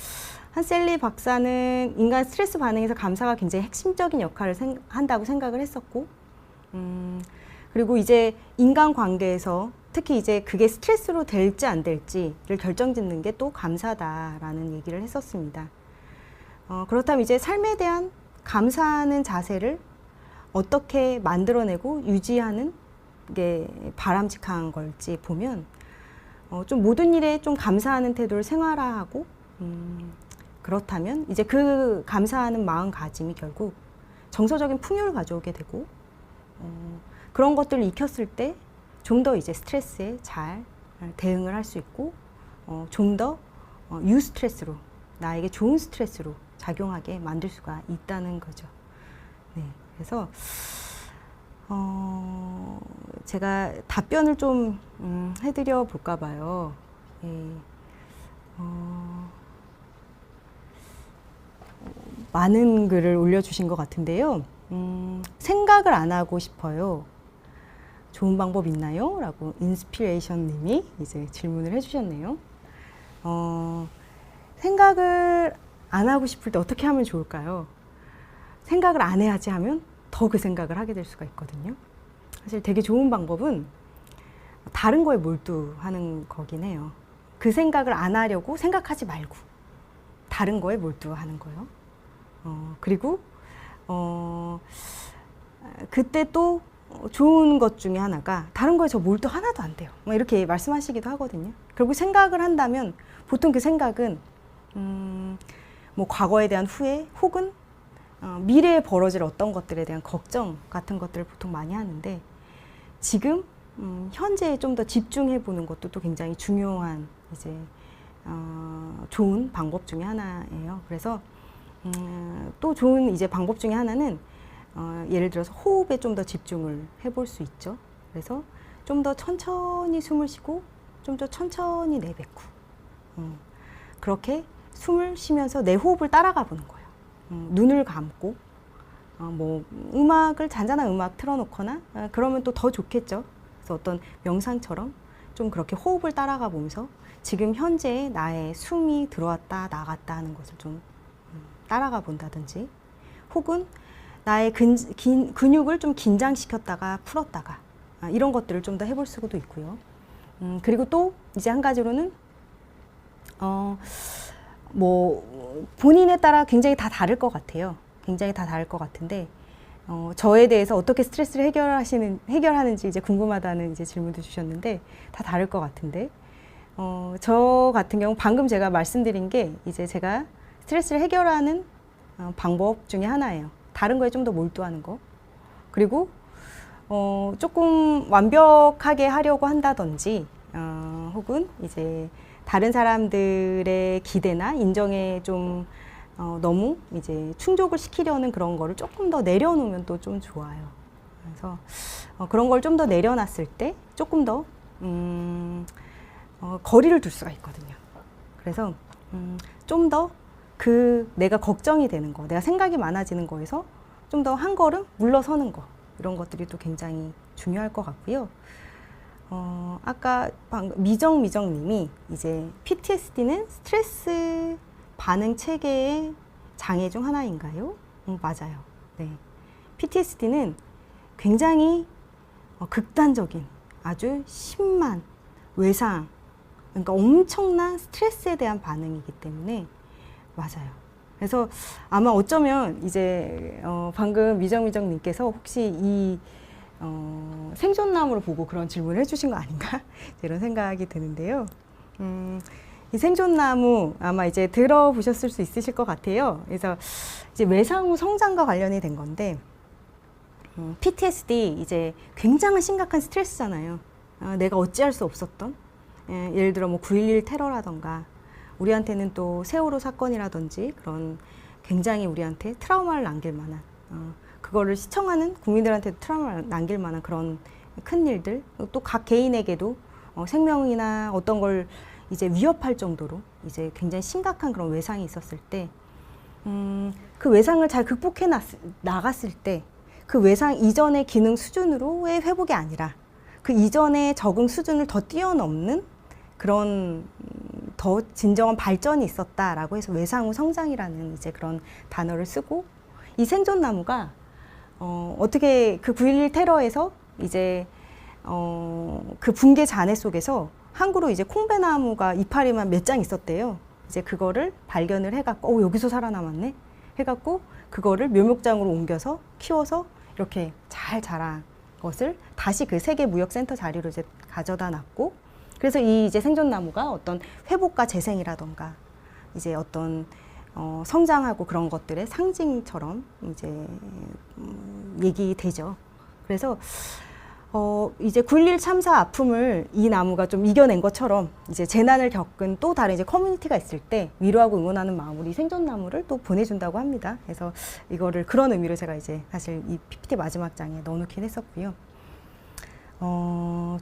한셀리 박사는 인간 스트레스 반응에서 감사가 굉장히 핵심적인 역할을 한다고 생각을 했었고, 그리고 이제 인간 관계에서 특히 이제 그게 스트레스로 될지 안 될지를 결정짓는 게 또 감사다라는 얘기를 했었습니다. 그렇다면 이제 삶에 대한 감사하는 자세를 어떻게 만들어내고 유지하는 게 바람직한 걸지 보면, 좀 모든 일에 좀 감사하는 태도를 생활화하고, 그렇다면 이제 그 감사하는 마음가짐이 결국 정서적인 풍요를 가져오게 되고, 그런 것들을 익혔을 때 좀 더 이제 스트레스에 잘 대응을 할 수 있고 좀 더 유스트레스로 나에게 좋은 스트레스로 작용하게 만들 수가 있다는 거죠. 네, 그래서 제가 답변을 좀 해드려 볼까 봐요. 예, 많은 글을 올려주신 것 같은데요. 생각을 안 하고 싶어요. 좋은 방법 있나요? 라고 인스피레이션 님이 이제 질문을 해주셨네요. 생각을 안 하고 싶을 때 어떻게 하면 좋을까요? 생각을 안 해야지 하면 더 그 생각을 하게 될 수가 있거든요. 사실 되게 좋은 방법은 다른 거에 몰두하는 거긴 해요. 그 생각을 안 하려고 생각하지 말고 다른 거에 몰두하는 거예요. 그리고 그때 또 좋은 것 중에 하나가 다른 거에 저 몰두 하나도 안 돼요. 뭐 이렇게 말씀하시기도 하거든요. 결국 생각을 한다면 보통 그 생각은 뭐 과거에 대한 후회 혹은 미래에 벌어질 어떤 것들에 대한 걱정 같은 것들을 보통 많이 하는데 지금 현재에 좀 더 집중해 보는 것도 또 굉장히 중요한 이제 좋은 방법 중에 하나예요. 그래서 또 좋은 이제 방법 중에 하나는 예를 들어서 호흡에 좀 더 집중을 해볼 수 있죠. 그래서 좀 더 천천히 숨을 쉬고 좀 더 천천히 내뱉고 그렇게 숨을 쉬면서 내 호흡을 따라가 보는 거예요. 눈을 감고 뭐 음악을 잔잔한 음악 틀어놓거나 그러면 또 더 좋겠죠. 그래서 어떤 명상처럼 좀 그렇게 호흡을 따라가 보면서 지금 현재 나의 숨이 들어왔다 나갔다 하는 것을 좀 따라가 본다든지 혹은 나의 근육을 좀 긴장시켰다가 풀었다가 이런 것들을 좀 더 해볼 수도 있고요. 그리고 또 이제 한 가지로는 뭐 본인에 따라 굉장히 다 다를 것 같아요. 굉장히 다 다를 것 같은데 저에 대해서 어떻게 스트레스를 해결하는지 이제 궁금하다는 이제 질문도 주셨는데 다 다를 것 같은데 저 같은 경우 방금 제가 말씀드린 게 이제 제가 스트레스를 해결하는 방법 중에 하나예요. 다른 거에 좀 더 몰두하는 거. 그리고 조금 완벽하게 하려고 한다든지 혹은 이제 다른 사람들의 기대나 인정에 좀 너무 이제 충족을 시키려는 그런 거를 조금 더 내려놓으면 또 좀 좋아요. 그래서 그런 걸 좀 더 내려놨을 때 조금 더 거리를 둘 수가 있거든요. 그래서 좀 더 내가 걱정이 되는 거, 내가 생각이 많아지는 거에서 좀 더 한 걸음 물러서는 거, 이런 것들이 또 굉장히 중요할 것 같고요. 아까 미정님이 이제 PTSD는 스트레스 반응 체계의 장애 중 하나인가요? 맞아요. 네. PTSD는 굉장히 극단적인 아주 심한 외상, 그러니까 엄청난 스트레스에 대한 반응이기 때문에 맞아요. 그래서 아마 어쩌면 이제 방금 미정님께서 혹시 이 생존나무를 보고 그런 질문을 해주신 거 아닌가 이런 생각이 드는데요. 이 생존나무 아마 이제 들어보셨을 수 있으실 것 같아요. 그래서 이제 외상 후 성장과 관련이 된 건데 PTSD 이제 굉장한 심각한 스트레스잖아요. 내가 어찌할 수 없었던 예를 들어 뭐 9.11 테러라던가 우리한테는 또 세월호 사건이라든지 그런 굉장히 우리한테 트라우마를 남길 만한 그거를 시청하는 국민들한테도 트라우마를 남길 만한 그런 큰 일들 또 각 개인에게도 생명이나 어떤 걸 이제 위협할 정도로 이제 굉장히 심각한 그런 외상이 있었을 때 그 외상을 잘 극복해 나갔을 때 그 외상 이전의 기능 수준으로의 회복이 아니라 그 이전의 적응 수준을 더 뛰어넘는 그런 더 진정한 발전이 있었다라고 해서 외상 후 성장이라는 이제 그런 단어를 쓰고 이 생존나무가 어떻게 그 9.11 테러에서 이제 그 붕괴 잔해 속에서 한 그루 이제 콩배나무가 이파리만 몇 장 있었대요. 이제 그거를 발견을 해갖고 여기서 살아남았네 해갖고 그거를 묘목장으로 옮겨서 키워서 이렇게 잘 자란 것을 다시 그 세계무역센터 자리로 이제 가져다 놨고 그래서 이 이제 생존나무가 어떤 회복과 재생이라던가 이제 어떤 성장하고 그런 것들의 상징처럼 이제 얘기되죠. 그래서 이제 9.11 참사 아픔을 이 나무가 좀 이겨낸 것처럼 이제 재난을 겪은 또 다른 이제 커뮤니티가 있을 때 위로하고 응원하는 마음으로 이 생존나무를 또 보내준다고 합니다. 그래서 이거를 그런 의미로 제가 이제 사실 이 PPT 마지막 장에 넣어놓긴 했었고요.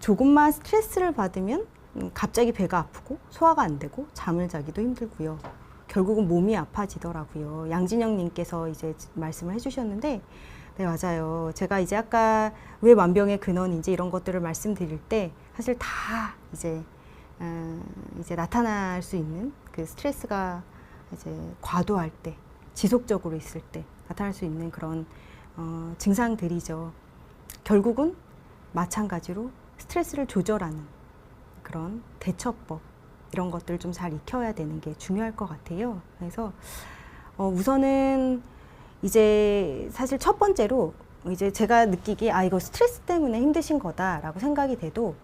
조금만 스트레스를 받으면 갑자기 배가 아프고 소화가 안 되고 잠을 자기도 힘들고요. 결국은 몸이 아파지더라고요. 양진영님께서 이제 말씀을 해주셨는데, 네, 맞아요. 제가 이제 아까 왜 만병의 근원인지 이런 것들을 말씀드릴 때 사실 다 이제 나타날 수 있는 그 스트레스가 이제 과도할 때, 지속적으로 있을 때 나타날 수 있는 그런 증상들이죠. 결국은 마찬가지로 스트레스를 조절하는 그런 대처법, 이런 것들을 좀 잘 익혀야 되는 게 중요할 것 같아요. 그래서 우선은 이제 사실 첫 번째로 이제 제가 느끼기에 이거 스트레스 때문에 힘드신 거다라고 생각이 돼도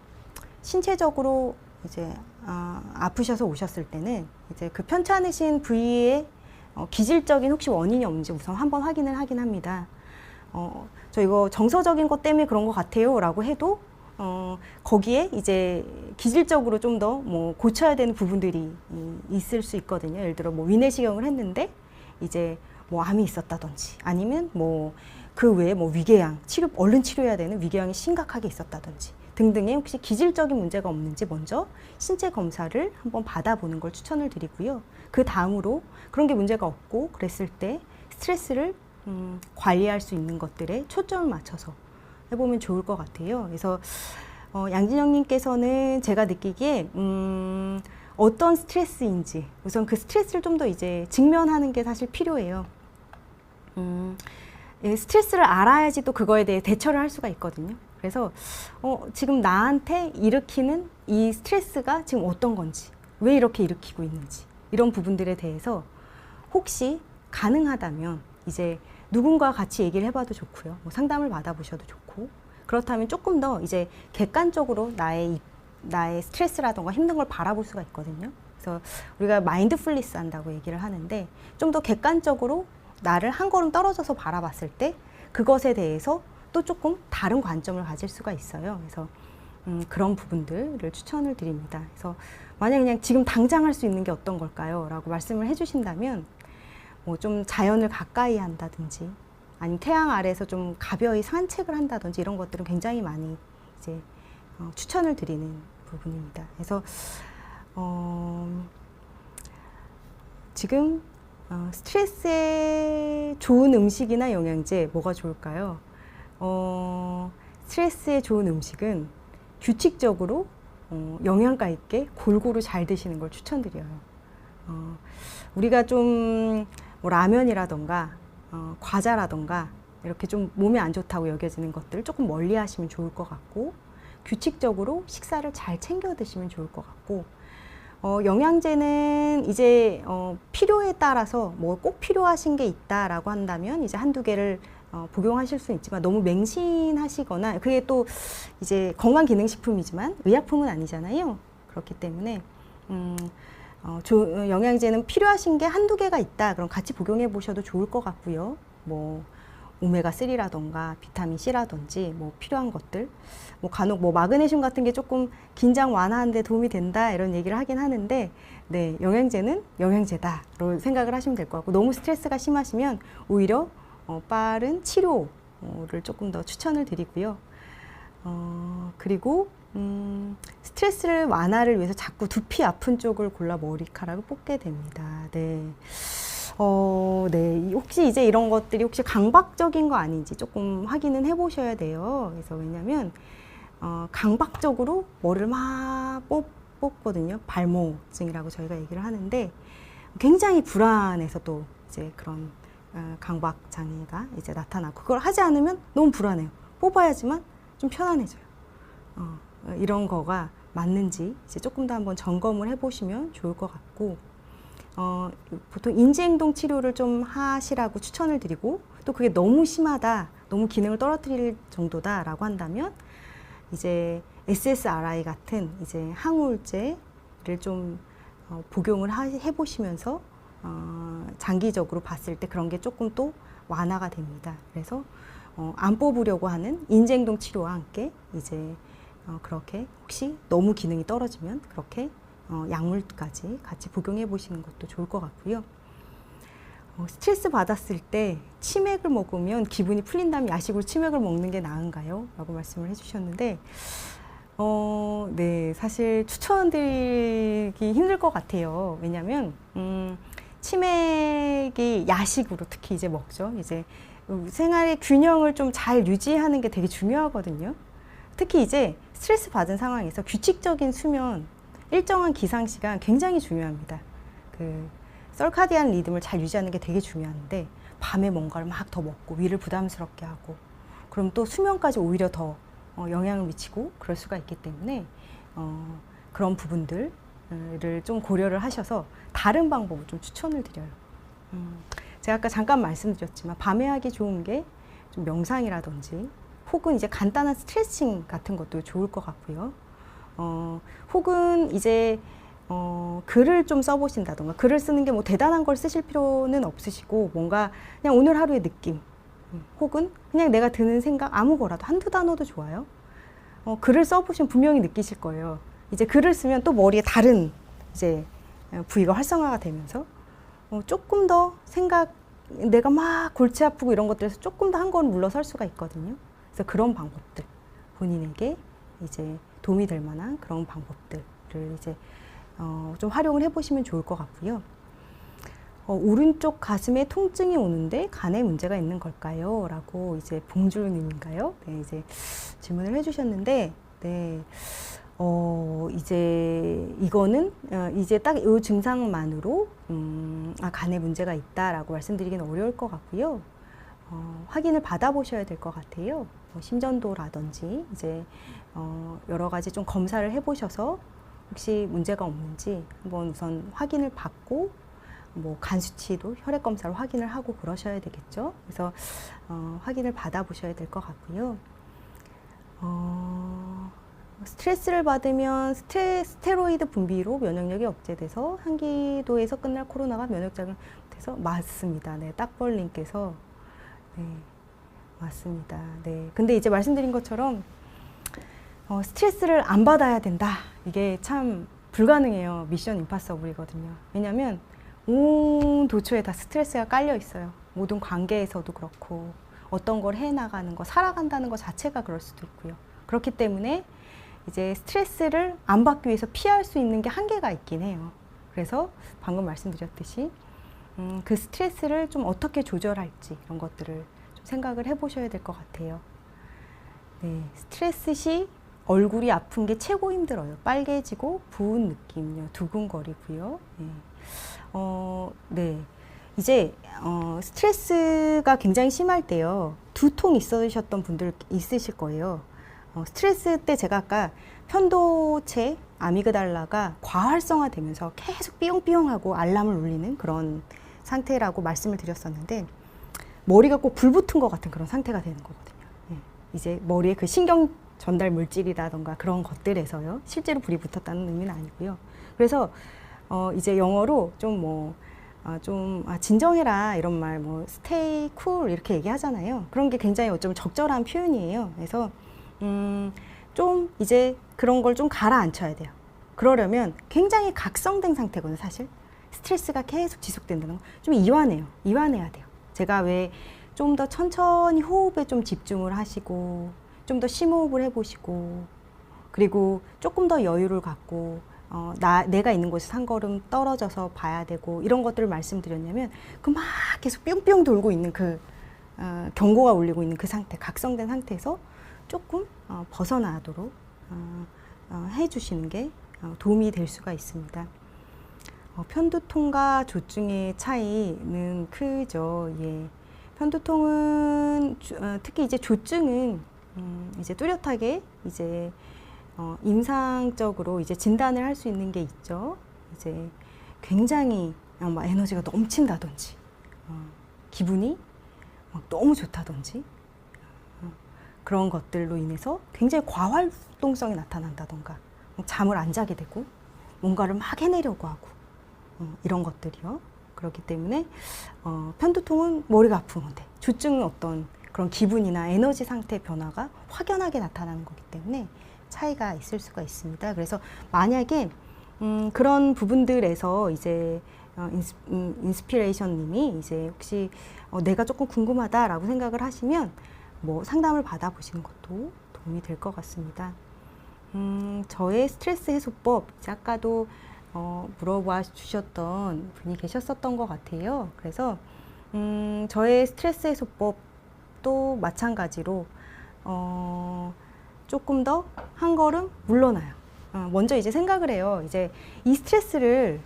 신체적으로 이제 아프셔서 오셨을 때는 이제 그 편찮으신 부위에 기질적인 혹시 원인이 없는지 우선 한번 확인을 하긴 합니다. 저 이거 정서적인 것 때문에 그런 것 같아요 라고 해도 거기에 이제 기질적으로 좀 더 뭐 고쳐야 되는 부분들이 있을 수 있거든요. 예를 들어 뭐 위내시경을 했는데 이제 뭐 암이 있었다든지 아니면 뭐 그 외에 뭐 위궤양 얼른 치료해야 되는 위궤양이 심각하게 있었다든지 등등의 혹시 기질적인 문제가 없는지 먼저 신체 검사를 한번 받아보는 걸 추천을 드리고요. 그 다음으로 그런 게 문제가 없고 그랬을 때 스트레스를 관리할 수 있는 것들에 초점을 맞춰서 해보면 좋을 것 같아요. 그래서 양진영님께서는 제가 느끼기에 어떤 스트레스인지 우선 그 스트레스를 좀 더 이제 직면하는 게 사실 필요해요. 스트레스를 알아야지 또 그거에 대해 대처를 할 수가 있거든요. 그래서 지금 나한테 일으키는 이 스트레스가 지금 어떤 건지, 왜 이렇게 일으키고 있는지 이런 부분들에 대해서 혹시 가능하다면 이제 누군가와 같이 얘기를 해봐도 좋고요. 뭐 상담을 받아보셔도 좋고, 그렇다면 조금 더 이제 객관적으로 나의 스트레스라던가 힘든 걸 바라볼 수가 있거든요. 그래서 우리가 마인드풀리스 한다고 얘기를 하는데 좀 더 객관적으로 나를 한 걸음 떨어져서 바라봤을 때 그것에 대해서 또 조금 다른 관점을 가질 수가 있어요. 그래서 그런 부분들을 추천을 드립니다. 그래서 만약 그냥 지금 당장 할 수 있는 게 어떤 걸까요? 라고 말씀을 해주신다면 뭐 좀 자연을 가까이 한다든지 아니면 태양 아래에서 좀 가벼이 산책을 한다든지 이런 것들은 굉장히 많이 이제 추천을 드리는 부분입니다. 그래서 지금 스트레스에 좋은 음식이나 영양제 뭐가 좋을까요? 스트레스에 좋은 음식은 규칙적으로 영양가 있게 골고루 잘 드시는 걸 추천드려요. 우리가 좀 뭐 라면이라던가 과자라던가 이렇게 좀 몸에 안 좋다고 여겨지는 것들을 조금 멀리 하시면 좋을 것 같고, 규칙적으로 식사를 잘 챙겨 드시면 좋을 것 같고, 영양제는 이제 필요에 따라서 뭐 꼭 필요하신 게 있다라고 한다면 이제 한두 개를 복용하실 수는 있지만 너무 맹신하시거나, 그게 또 이제 건강기능식품이지만 의약품은 아니잖아요. 그렇기 때문에 영양제는 필요하신 게 한두 개가 있다 그럼 같이 복용해 보셔도 좋을 것 같고요. 뭐 오메가3라던가 비타민 C라든지 뭐 필요한 것들, 뭐 간혹 뭐 마그네슘 같은 게 조금 긴장 완화하는 데 도움이 된다 이런 얘기를 하긴 하는데, 네, 영양제는 영양제다로 생각을 하시면 될 것 같고, 너무 스트레스가 심하시면 오히려 빠른 치료를 조금 더 추천을 드리고요. 그리고 스트레스를 완화를 위해서 자꾸 두피 아픈 쪽을 골라 머리카락을 뽑게 됩니다. 네. 네. 혹시 이제 이런 것들이 혹시 강박적인 거 아닌지 조금 확인은 해보셔야 돼요. 그래서 왜냐면, 강박적으로 머리를 막 뽑거든요. 발모증이라고 저희가 얘기를 하는데, 굉장히 불안해서 또 이제 그런 강박 장애가 이제 나타나고, 그걸 하지 않으면 너무 불안해요. 뽑아야지만 좀 편안해져요. 이런 거가 맞는지 이제 조금 더 한번 점검을 해보시면 좋을 것 같고, 보통 인지행동 치료를 좀 하시라고 추천을 드리고, 또 그게 너무 심하다, 너무 기능을 떨어뜨릴 정도다라고 한다면 이제 SSRI 같은 이제 항우울제를 좀 복용을 해보시면서 장기적으로 봤을 때 그런 게 조금 또 완화가 됩니다. 그래서 안 뽑으려고 하는 인제행동 치료와 함께 이제 그렇게 혹시 너무 기능이 떨어지면 그렇게 약물까지 같이 복용해 보시는 것도 좋을 것 같고요. 스트레스 받았을 때 치맥을 먹으면 기분이 풀린다면 야식으로 치맥을 먹는 게 나은가요? 라고 말씀을 해주셨는데 네, 사실 추천드리기 힘들 것 같아요. 왜냐하면 치맥이 야식으로 특히 이제 먹죠. 이제 생활의 균형을 좀 잘 유지하는 게 되게 중요하거든요. 특히 이제 스트레스 받은 상황에서 규칙적인 수면, 일정한 기상 시간 굉장히 중요합니다. 그 서카디안 리듬을 잘 유지하는 게 되게 중요한데 밤에 뭔가를 막 더 먹고 위를 부담스럽게 하고 그럼 또 수면까지 오히려 더 영향을 미치고 그럴 수가 있기 때문에 그런 부분들을 좀 고려를 하셔서 다른 방법을 좀 추천을 드려요. 제가 아까 잠깐 말씀드렸지만 밤에 하기 좋은 게 좀 명상이라든지 혹은 이제 간단한 스트레칭 같은 것도 좋을 것 같고요. 혹은 이제 글을 좀 써보신다던가 글을 쓰는 게 뭐 대단한 걸 쓰실 필요는 없으시고 뭔가 그냥 오늘 하루의 느낌 혹은 그냥 내가 드는 생각 아무거라도 한두 단어도 좋아요. 글을 써보시면 분명히 느끼실 거예요. 이제 글을 쓰면 또 머리에 다른 이제 부위가 활성화가 되면서 조금 더 내가 막 골치 아프고 이런 것들에서 조금 더 한 건 물러설 수가 있거든요. 그래서 그런 방법들 본인에게 이제 도움이 될 만한 그런 방법들을 이제 좀 활용을 해보시면 좋을 것 같고요. 오른쪽 가슴에 통증이 오는데 간에 문제가 있는 걸까요? 라고 이제 봉주님인가요? 네, 이제 질문을 해주셨는데, 네, 이제 이거는 이제 딱 이 증상만으로 간에 문제가 있다라고 말씀드리기는 어려울 것 같고요. 확인을 받아보셔야 될 것 같아요. 심전도라든지 이제 여러 가지 좀 검사를 해보셔서 혹시 문제가 없는지 한번 우선 확인을 받고 뭐 간 수치도 혈액 검사로 확인을 하고 그러셔야 되겠죠. 그래서 확인을 받아보셔야 될 것 같고요. 스트레스를 받으면 스테로이드 분비로 면역력이 억제돼서 한기도에서 끝날 코로나가 면역작용을 돼서 맞습니다. 네, 딱벌님께서 네, 맞습니다. 네, 근데 이제 말씀드린 것처럼 스트레스를 안 받아야 된다. 이게 참 불가능해요. 미션 임파서블이거든요. 왜냐하면 온 도처에 다 스트레스가 깔려 있어요. 모든 관계에서도 그렇고 어떤 걸 해나가는 거, 살아간다는 것 자체가 그럴 수도 있고요. 그렇기 때문에 이제 스트레스를 안 받기 위해서 피할 수 있는 게 한계가 있긴 해요. 그래서 방금 말씀드렸듯이 그 스트레스를 좀 어떻게 조절할지 이런 것들을 좀 생각을 해보셔야 될 것 같아요. 네, 스트레스 시 얼굴이 아픈 게 최고 힘들어요. 빨개지고 부은 느낌요, 두근거리고요. 네. 네. 이제 스트레스가 굉장히 심할 때요. 두통 있으셨던 분들 있으실 거예요. 스트레스 때 제가 아까 편도체 아미그달라가 과활성화되면서 계속 삐용삐용하고 알람을 울리는 그런 상태라고 말씀을 드렸었는데 머리가 꼭 불 붙은 것 같은 그런 상태가 되는 거거든요. 네. 이제 머리에 그 신경 전달 물질이라던가 그런 것들에서요. 실제로 불이 붙었다는 의미는 아니고요. 그래서 이제 영어로 좀 진정해라 이런 말, stay cool 이렇게 얘기하잖아요. 그런 게 굉장히 어쩌면 적절한 표현이에요. 그래서 좀 이제 그런 걸 좀 가라앉혀야 돼요. 그러려면 굉장히 각성된 상태거든요, 사실. 스트레스가 계속 지속된다는 거. 좀 이완해야 돼요. 제가 왜 좀 더 천천히 호흡에 좀 집중을 하시고, 좀 더 심호흡을 해보시고, 그리고 조금 더 여유를 갖고, 내가 있는 곳에서 한 걸음 떨어져서 봐야 되고, 이런 것들을 말씀드렸냐면, 그 막 계속 뿅뿅 돌고 있는 경고가 울리고 있는 그 상태, 각성된 상태에서 조금 벗어나도록 해주시는 게 도움이 될 수가 있습니다. 편두통과 조증의 차이는 크죠. 예. 편두통은 특히 이제 조증은 이제 뚜렷하게 이제 임상적으로 이제 진단을 할 수 있는 게 있죠. 이제 굉장히 막 에너지가 넘친다든지, 기분이 막 너무 좋다든지. 그런 것들로 인해서 굉장히 과활동성이 나타난다던가 잠을 안 자게 되고 뭔가를 막 해내려고 하고 이런 것들이요. 그렇기 때문에 편두통은 머리가 아픈 건데 조증은 어떤 그런 기분이나 에너지 상태 변화가 확연하게 나타나는 거기 때문에 차이가 있을 수가 있습니다. 그래서 만약에 그런 부분들에서 이제 인스피레이션님이 이제 혹시 내가 조금 궁금하다라고 생각을 하시면 뭐 상담을 받아보시는 것도 도움이 될 것 같습니다. 저의 스트레스 해소법, 이제 아까도 물어봐 주셨던 분이 계셨었던 것 같아요. 그래서 저의 스트레스 해소법도 마찬가지로 조금 더 한 걸음 물러나요. 먼저 이제 생각을 해요. 이제 이 스트레스를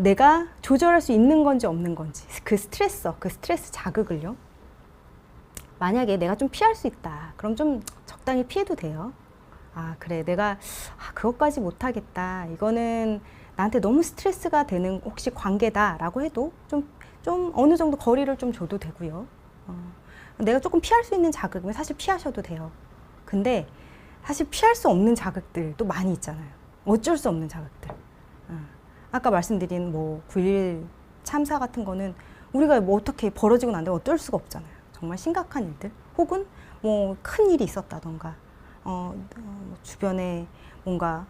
내가 조절할 수 있는 건지 없는 건지, 그 스트레스 자극을요. 만약에 내가 좀 피할 수 있다. 그럼 좀 적당히 피해도 돼요. 아, 그래. 내가 그것까지 못하겠다. 이거는 나한테 너무 스트레스가 되는 혹시 관계다라고 해도 좀 어느 정도 거리를 좀 줘도 되고요. 내가 조금 피할 수 있는 자극이면 사실 피하셔도 돼요. 근데 사실 피할 수 없는 자극들도 많이 있잖아요. 어쩔 수 없는 자극들. 아까 말씀드린 뭐 9.11 참사 같은 거는 우리가 뭐 어떻게 벌어지고 난데 어쩔 수가 없잖아요. 정말 심각한 일들. 혹은 뭐 큰 일이 있었다던가 주변에 뭔가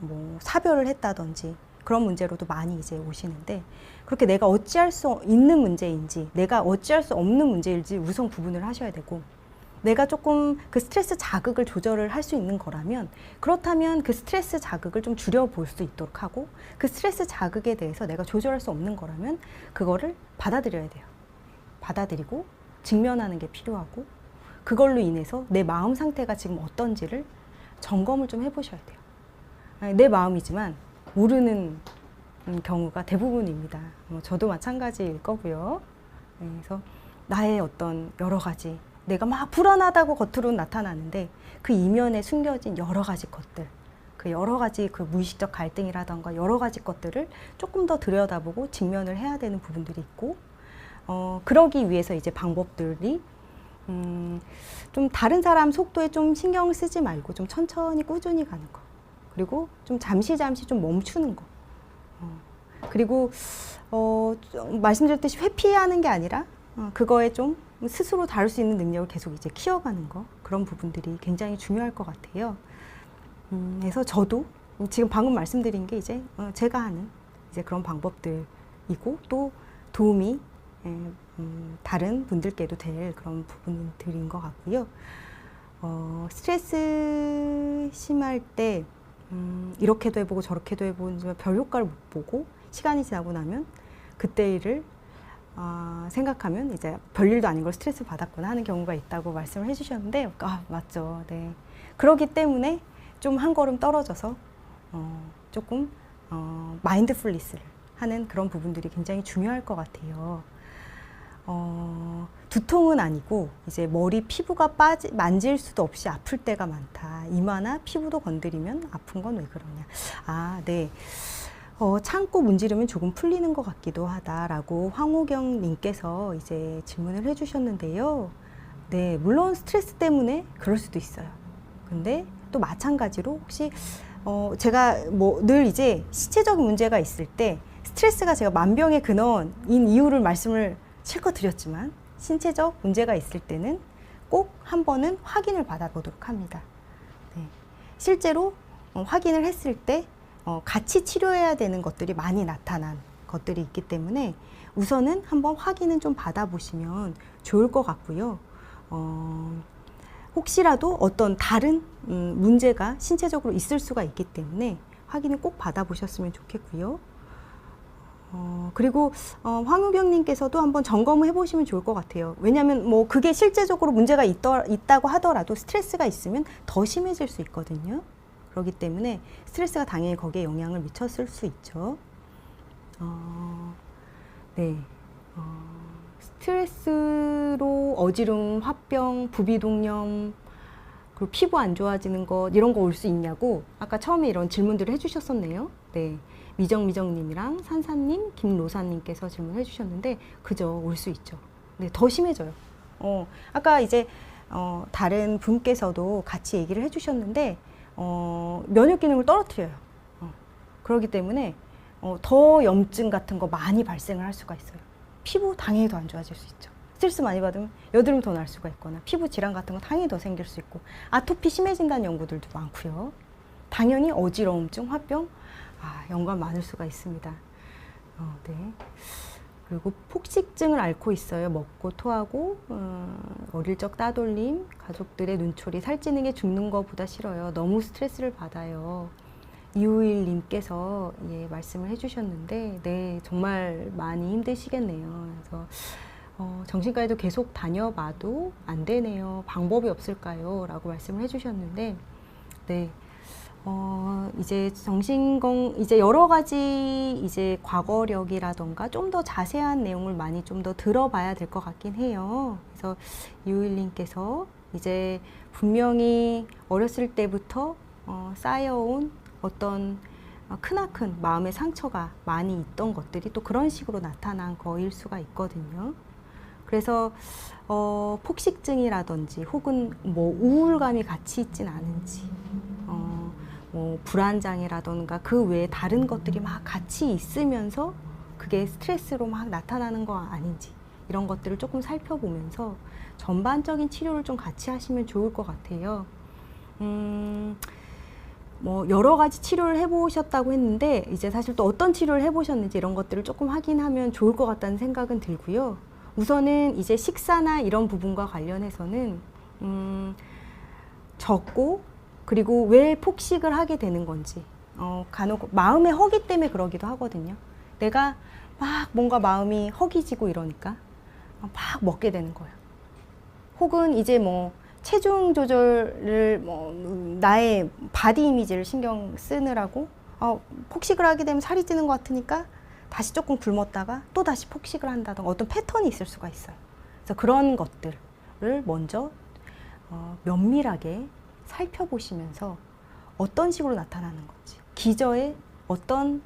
뭐 사별을 했다든지 그런 문제로도 많이 이제 오시는데, 그렇게 내가 어찌할 수 있는 문제인지 내가 어찌할 수 없는 문제인지 우선 구분을 하셔야 되고, 내가 조금 그 스트레스 자극을 조절을 할 수 있는 거라면 그렇다면 그 스트레스 자극을 좀 줄여볼 수 있도록 하고, 그 스트레스 자극에 대해서 내가 조절할 수 없는 거라면 그거를 받아들여야 돼요. 받아들이고 직면하는 게 필요하고, 그걸로 인해서 내 마음 상태가 지금 어떤지를 점검을 좀 해보셔야 돼요. 내 마음이지만 모르는 경우가 대부분입니다. 저도 마찬가지일 거고요. 그래서 나의 어떤 여러 가지, 내가 막 불안하다고 겉으로 나타나는데 그 이면에 숨겨진 여러 가지 것들, 그 여러 가지 그 무의식적 갈등이라던가 여러 가지 것들을 조금 더 들여다보고 직면을 해야 되는 부분들이 있고, 그러기 위해서 이제 방법들이 좀 다른 사람 속도에 좀 신경을 쓰지 말고 좀 천천히 꾸준히 가는 거, 그리고 좀 잠시 좀 멈추는 거, 그리고 말씀드렸듯이 회피하는 게 아니라 그거에 좀 스스로 다룰 수 있는 능력을 계속 이제 키워가는 거, 그런 부분들이 굉장히 중요할 것 같아요. 그래서 저도 지금 방금 말씀드린 게 이제 제가 하는 이제 그런 방법들이고, 또 도움이 다른 분들께도 될 그런 부분들인 것 같고요. 스트레스 심할 때 이렇게도 해보고 저렇게도 해보고 별 효과를 못 보고 시간이 지나고 나면 그때 일을 생각하면 이제 별일도 아닌 걸 스트레스 받았구나 하는 경우가 있다고 말씀을 해주셨는데, 맞죠. 네. 그렇기 때문에 좀 한 걸음 떨어져서 조금 마인드풀리스를 하는 그런 부분들이 굉장히 중요할 것 같아요. 두통은 아니고 이제 머리 피부가 만질 수도 없이 아플 때가 많다. 이마나 피부도 건드리면 아픈 건 왜 그러냐. 네. 참고 문지르면 조금 풀리는 것 같기도 하다라고 황호경 님께서 이제 질문을 해주셨는데요. 네, 물론 스트레스 때문에 그럴 수도 있어요. 근데 또 마찬가지로 혹시 제가 뭐 늘 이제 신체적인 문제가 있을 때 스트레스가 제가 만병의 근원인 이유를 말씀을 실컷 드렸지만, 신체적 문제가 있을 때는 꼭 한 번은 확인을 받아보도록 합니다. 네. 실제로 확인을 했을 때 같이 치료해야 되는 것들이 많이 나타난 것들이 있기 때문에 우선은 한번 확인은 좀 받아보시면 좋을 것 같고요. 혹시라도 어떤 다른 문제가 신체적으로 있을 수가 있기 때문에 확인을 꼭 받아보셨으면 좋겠고요. 그리고 황우경님께서도 한번 점검을 해보시면 좋을 것 같아요. 왜냐하면 뭐 그게 실제적으로 문제가 있다고 하더라도 스트레스가 있으면 더 심해질 수 있거든요. 그렇기 때문에 스트레스가 당연히 거기에 영향을 미쳤을 수 있죠. 네. 스트레스로 어지러움, 화병, 부비동염, 그리고 피부 안 좋아지는 것, 이런 거 올 수 있냐고 아까 처음에 이런 질문들을 해주셨었네요. 네. 미정님이랑 산사님, 김로사님께서 질문해 주셨는데, 그죠, 올 수 있죠. 네, 더 심해져요. 아까 이제 다른 분께서도 같이 얘기를 해주셨는데, 면역 기능을 떨어뜨려요. 그렇기 때문에 더 염증 같은 거 많이 발생을 할 수가 있어요. 피부 당연히 더 안 좋아질 수 있죠. 스트레스 많이 받으면 여드름 더 날 수가 있거나 피부 질환 같은 거 당연히 더 생길 수 있고 아토피 심해진다는 연구들도 많고요. 당연히 어지러움증, 화병 연관 많을 수가 있습니다. 네. 그리고 폭식증을 앓고 있어요. 먹고 토하고 어릴 적 따돌림, 가족들의 눈초리, 살찌는 게 죽는 것보다 싫어요. 너무 스트레스를 받아요. 이우일님께서 말씀을 해주셨는데 네 정말 많이 힘드시겠네요. 그래서 정신과에도 계속 다녀봐도 안 되네요. 방법이 없을까요? 라고 말씀을 해주셨는데 네. 이제 이제 여러 가지 이제 과거력이라던가 좀 더 자세한 내용을 많이 좀 더 들어봐야 될 것 같긴 해요. 그래서 이우일님께서 이제 분명히 어렸을 때부터 쌓여온 어떤 크나큰 마음의 상처가 많이 있던 것들이 또 그런 식으로 나타난 거일 수가 있거든요. 그래서 폭식증이라든지 혹은 뭐 우울감이 같이 있진 않은지 뭐 불안장애라던가 그 외에 다른 것들이 막 같이 있으면서 그게 스트레스로 막 나타나는 거 아닌지 이런 것들을 조금 살펴보면서 전반적인 치료를 좀 같이 하시면 좋을 것 같아요. 뭐 여러 가지 치료를 해보셨다고 했는데 이제 사실 또 어떤 치료를 해보셨는지 이런 것들을 조금 확인하면 좋을 것 같다는 생각은 들고요. 우선은 이제 식사나 이런 부분과 관련해서는 적고 그리고 왜 폭식을 하게 되는 건지 간혹 마음의 허기 때문에 그러기도 하거든요. 내가 막 뭔가 마음이 허기지고 이러니까 막 먹게 되는 거예요. 혹은 이제 뭐 체중 조절을 나의 바디 이미지를 신경 쓰느라고 폭식을 하게 되면 살이 찌는 것 같으니까 다시 조금 굶었다가 또 다시 폭식을 한다던가 어떤 패턴이 있을 수가 있어요. 그래서 그런 것들을 먼저 면밀하게 살펴보시면서 어떤 식으로 나타나는 건지 기저에 어떤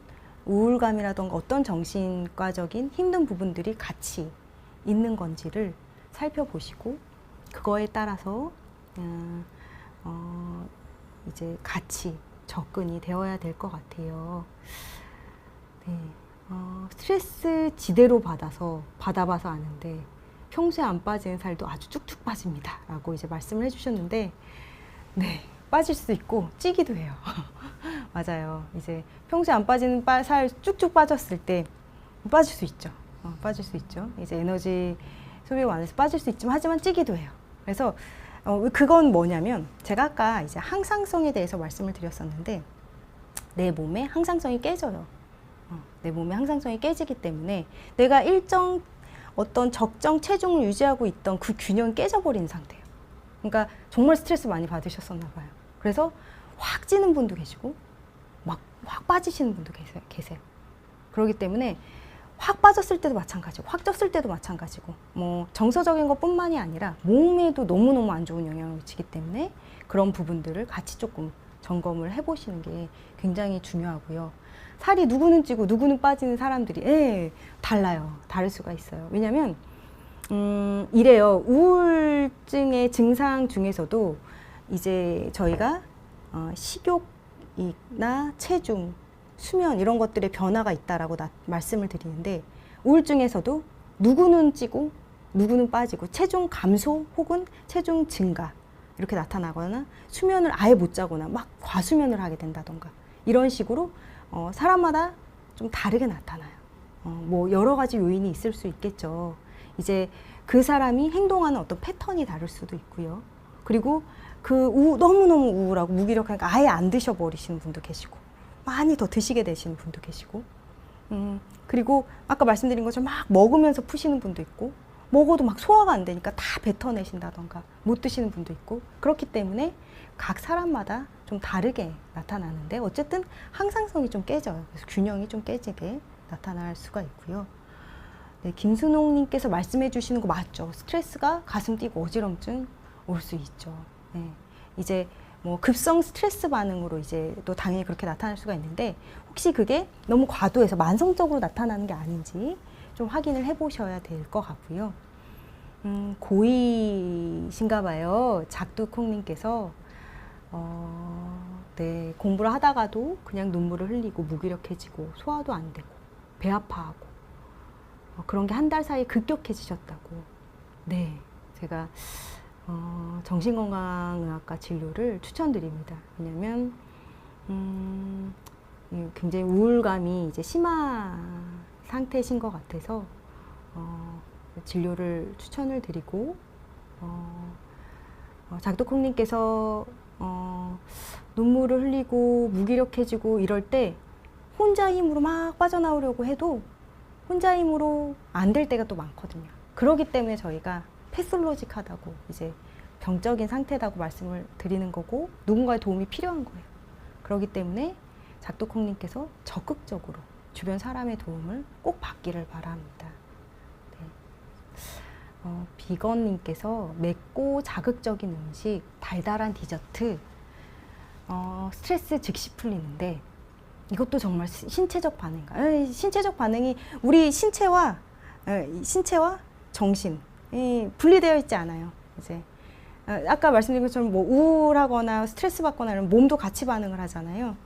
우울감이라던가 어떤 정신과적인 힘든 부분들이 같이 있는 건지를 살펴보시고 그거에 따라서 이제 같이 접근이 되어야 될 것 같아요. 네. 스트레스 지대로 받아봐서 아는데 평소에 안 빠지는 살도 아주 쭉쭉 빠집니다. 라고 이제 말씀을 해주셨는데 네, 빠질 수 있고 찌기도 해요. 맞아요. 이제 평소에 안 빠지는 살 쭉쭉 빠졌을 때 빠질 수 있죠. 빠질 수 있죠. 이제 에너지 소비가 많아서 빠질 수 있지만 하지만 찌기도 해요. 그래서 그건 뭐냐면 제가 아까 이제 항상성에 대해서 말씀을 드렸었는데 내 몸의 항상성이 깨져요. 내 몸의 항상성이 깨지기 때문에 내가 일정 어떤 적정 체중을 유지하고 있던 그 균형이 깨져버린 상태예요. 그러니까 정말 스트레스 많이 받으셨었나 봐요. 그래서 확 찌는 분도 계시고 확 빠지시는 분도 계세요. 그렇기 때문에 확 빠졌을 때도 마찬가지고 확 쪘을 때도 마찬가지고 뭐 정서적인 것뿐만이 아니라 몸에도 너무너무 안 좋은 영향을 미치기 때문에 그런 부분들을 같이 조금 점검을 해보시는 게 굉장히 중요하고요. 살이 누구는 찌고 누구는 빠지는 사람들이 달라요. 다를 수가 있어요. 왜냐하면 이래요. 우울증의 증상 중에서도 이제 저희가 식욕이나 체중, 수면 이런 것들의 변화가 있다라고 말씀을 드리는데 우울증에서도 누구는 찌고 누구는 빠지고 체중 감소 혹은 체중 증가 이렇게 나타나거나 수면을 아예 못 자거나 막 과수면을 하게 된다던가 이런 식으로 사람마다 좀 다르게 나타나요. 뭐 여러 가지 요인이 있을 수 있겠죠. 이제 그 사람이 행동하는 어떤 패턴이 다를 수도 있고요. 그리고 너무너무 우울하고 무기력하니까 아예 안 드셔버리시는 분도 계시고 많이 더 드시게 되시는 분도 계시고 그리고 아까 말씀드린 것처럼 막 먹으면서 푸시는 분도 있고 먹어도 막 소화가 안 되니까 다 뱉어내신다던가 못 드시는 분도 있고 그렇기 때문에 각 사람마다 좀 다르게 나타나는데 어쨌든 항상성이 좀 깨져요. 그래서 균형이 좀 깨지게 나타날 수가 있고요. 네, 김순옥님께서 말씀해 주시는 거 맞죠? 스트레스가 가슴 뛰고 어지럼증 올 수 있죠. 네, 이제 뭐 급성 스트레스 반응으로 이제 또 당연히 그렇게 나타날 수가 있는데 혹시 그게 너무 과도해서 만성적으로 나타나는 게 아닌지 좀 확인을 해보셔야 될 것 같고요. 고이신가 봐요. 작두콩님께서 네, 공부를 하다가도 그냥 눈물을 흘리고 무기력해지고 소화도 안 되고 배 아파하고 그런 게 한 달 사이에 급격해지셨다고 네, 제가 정신건강의학과 진료를 추천드립니다. 왜냐면 굉장히 우울감이 이제 심한 상태신 것 같아서 진료를 추천을 드리고 작두콩님께서 눈물을 흘리고 무기력해지고 이럴 때 혼자 힘으로 막 빠져나오려고 해도 혼자 힘으로 안 될 때가 또 많거든요. 그렇기 때문에 저희가 패솔로직하다고 이제 병적인 상태라고 말씀을 드리는 거고 누군가의 도움이 필요한 거예요. 그렇기 때문에 작두콩님께서 적극적으로 주변 사람의 도움을 꼭 받기를 바랍니다. 네. 비건님께서 맵고 자극적인 음식, 달달한 디저트, 스트레스 즉시 풀리는데 이것도 정말 신체적 반응인가요? 신체적 반응이 우리 신체와 정신이 분리되어 있지 않아요. 이제 아까 말씀드린 것처럼 뭐 우울하거나 스트레스 받거나 이런 몸도 같이 반응을 하잖아요.